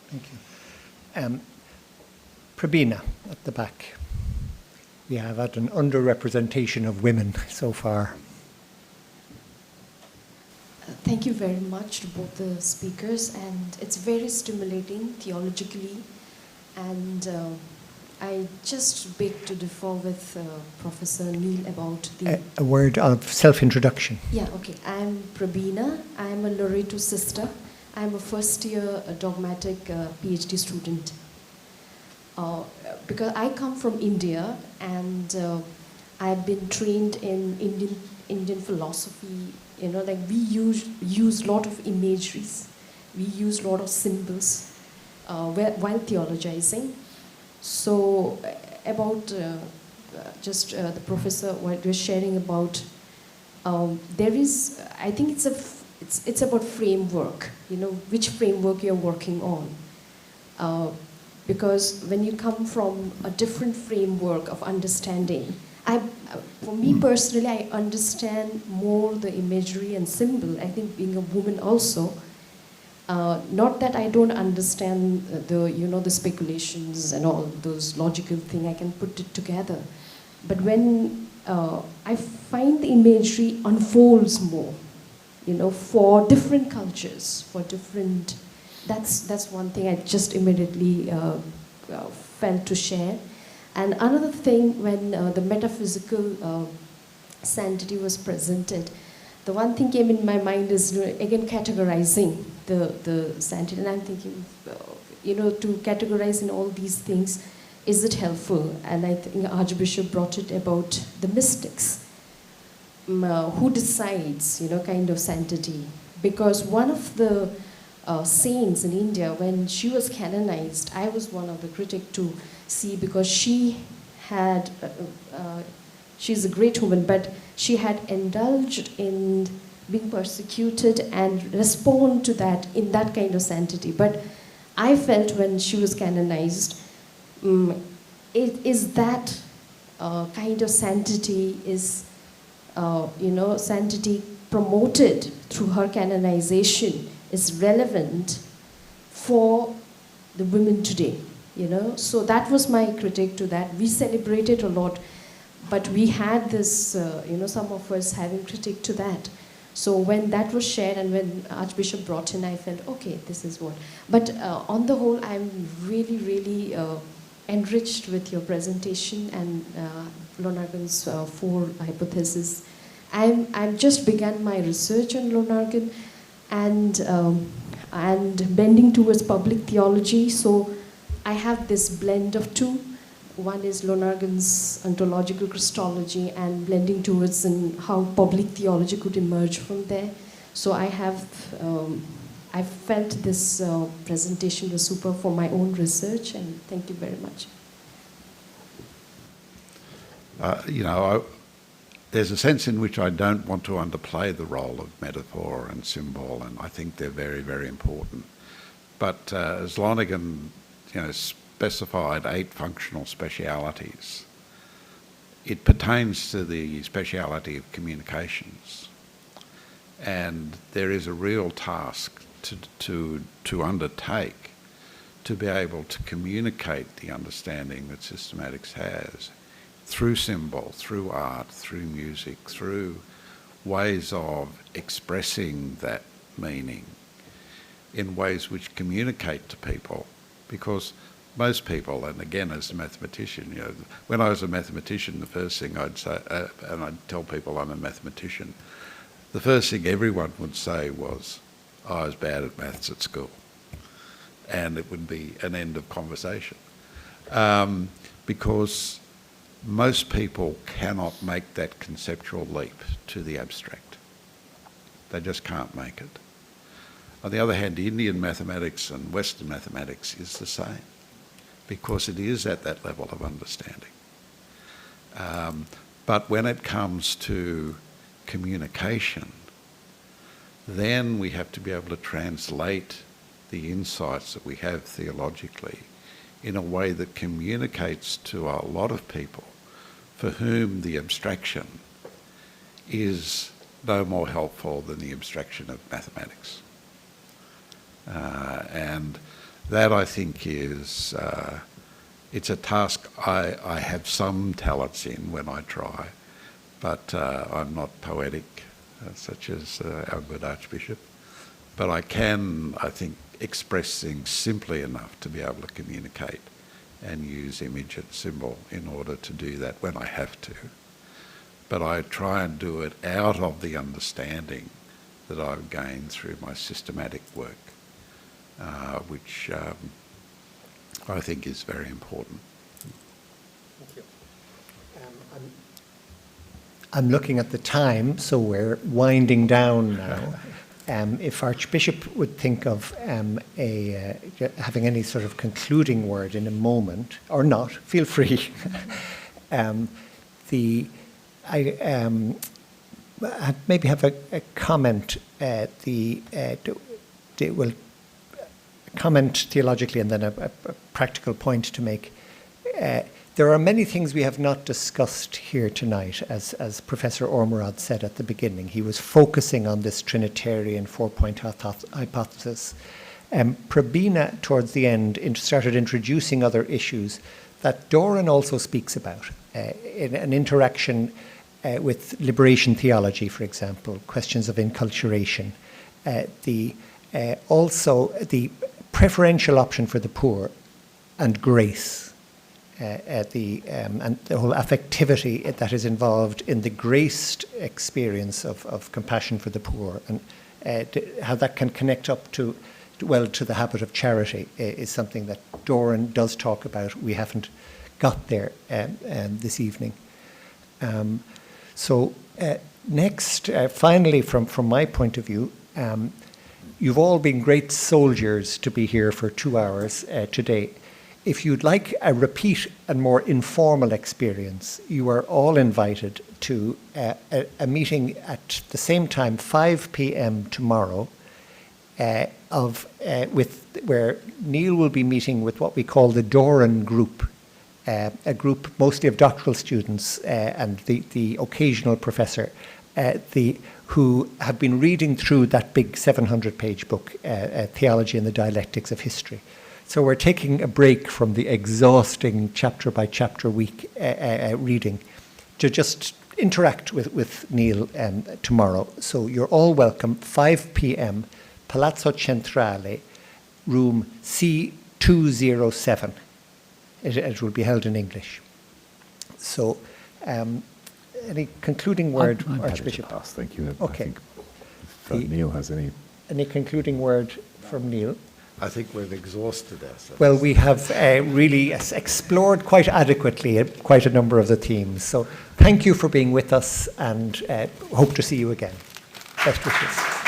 Speaker 1: Thank you. Prabina, at the back. We have had an underrepresentation of women so far.
Speaker 9: Thank you very much to both the speakers, and it's very stimulating theologically, and I just beg to differ with Professor Neil about the...
Speaker 1: A word of self-introduction.
Speaker 9: Yeah, okay. I'm Prabina. I'm a Loreto sister. I'm a first-year dogmatic PhD student. Because I come from India, and I've been trained in Indian philosophy. You know, like we use a lot of imageries. We use a lot of symbols while theologizing. So about the professor, what you're sharing about, there is, I think it's about framework, you know, which framework you're working on. Because when you come from a different framework of understanding, for me personally, I understand more the imagery and symbol. I think being a woman also, not that I don't understand the speculations and all those logical things, I can put it together. But when I find the imagery unfolds more, you know, for different cultures, for different, that's one thing I just immediately felt to share. And another thing, when the metaphysical sanctity was presented, the one thing came in my mind is, again, categorizing the sanctity. And I'm thinking, to categorize in all these things, is it helpful? And I think Archbishop brought it about the mystics. Who decides, kind of sanctity? Because one of the saints in India, when she was canonized, I was one of the critics to see, because she had, she's a great woman, but she had indulged in being persecuted and respond to that in that kind of sanctity. But I felt when she was canonized, is that kind of sanctity is, sanctity promoted through her canonization is relevant for the women today, So that was my critique to that. We celebrated a lot, but we had this, some of us having critique to that. So when that was shared and when Archbishop brought in, I felt, okay, this is what. But on the whole, I'm really, really enriched with your presentation and Lonergan's 4 hypotheses. I've just begun my research on Lonergan and bending towards public theology. So I have this blend of two. One is Lonergan's ontological Christology and blending towards how public theology could emerge from there. So I felt this presentation was super for my own research, and thank you very much.
Speaker 3: There's a sense in which I don't want to underplay the role of metaphor and symbol, and I think they're very, very important. But as Lonergan, specified 8 functional specialities, it pertains to the speciality of communications. And there is a real task to undertake to be able to communicate the understanding that systematics has through symbol, through art, through music, through ways of expressing that meaning in ways which communicate to people. Because most people, and again as a mathematician, when I was a mathematician, the first thing I'd say, and I'd tell people I'm a mathematician, the first thing everyone would say was, I was bad at maths at school. And it would be an end of conversation. Because most people cannot make that conceptual leap to the abstract. They just can't make it. On the other hand, Indian mathematics and Western mathematics is the same, because it is at that level of understanding. But when it comes to communication, then we have to be able to translate the insights that we have theologically in a way that communicates to a lot of people for whom the abstraction is no more helpful than the abstraction of mathematics. And that, I think, is it's a task I have some talents in when I try, but I'm not poetic, such as our good Archbishop. But I can, I think, express things simply enough to be able to communicate and use image and symbol in order to do that when I have to. But I try and do it out of the understanding that I've gained through my systematic work, which I think is very important.
Speaker 1: Thank you. I'm looking at the time, so we're winding down now. If Archbishop would think of having any sort of concluding word in a moment, or not, feel free. I maybe have a comment. Will comment theologically and then a practical point to make. There are many things we have not discussed here tonight, as Professor Ormerod said at the beginning. He was focusing on this Trinitarian four-point hypothesis. Prabina, towards the end, started introducing other issues that Doran also speaks about, in an interaction with liberation theology, for example, questions of inculturation, also the preferential option for the poor and grace. And the whole affectivity that is involved in the graced experience of compassion for the poor, and how that can connect up to the habit of charity is something that Doran does talk about. We haven't got there this evening. Next, finally, from my point of view, you've all been great soldiers to be here for 2 hours today. If you'd like a repeat and more informal experience, you are all invited to a meeting at the same time, 5 p.m. tomorrow, where Neil will be meeting with what we call the Doran group, a group mostly of doctoral students and the occasional professor, who have been reading through that big 700-page book, Theology and the Dialectics of History. So we're taking a break from the exhausting chapter-by-chapter week reading to just interact with Neil tomorrow. So you're all welcome, 5 p.m., Palazzo Centrale, room C207. It will be held in English. So any concluding word,
Speaker 10: I'm
Speaker 1: Archbishop?
Speaker 10: happy to pass, thank you.
Speaker 1: Okay.
Speaker 10: I think if Neil has
Speaker 1: any concluding word from Neil?
Speaker 3: I think we've exhausted ourselves.
Speaker 1: Well, we have really explored quite adequately quite a number of the themes. So thank you for being with us, and hope to see you again. Best wishes.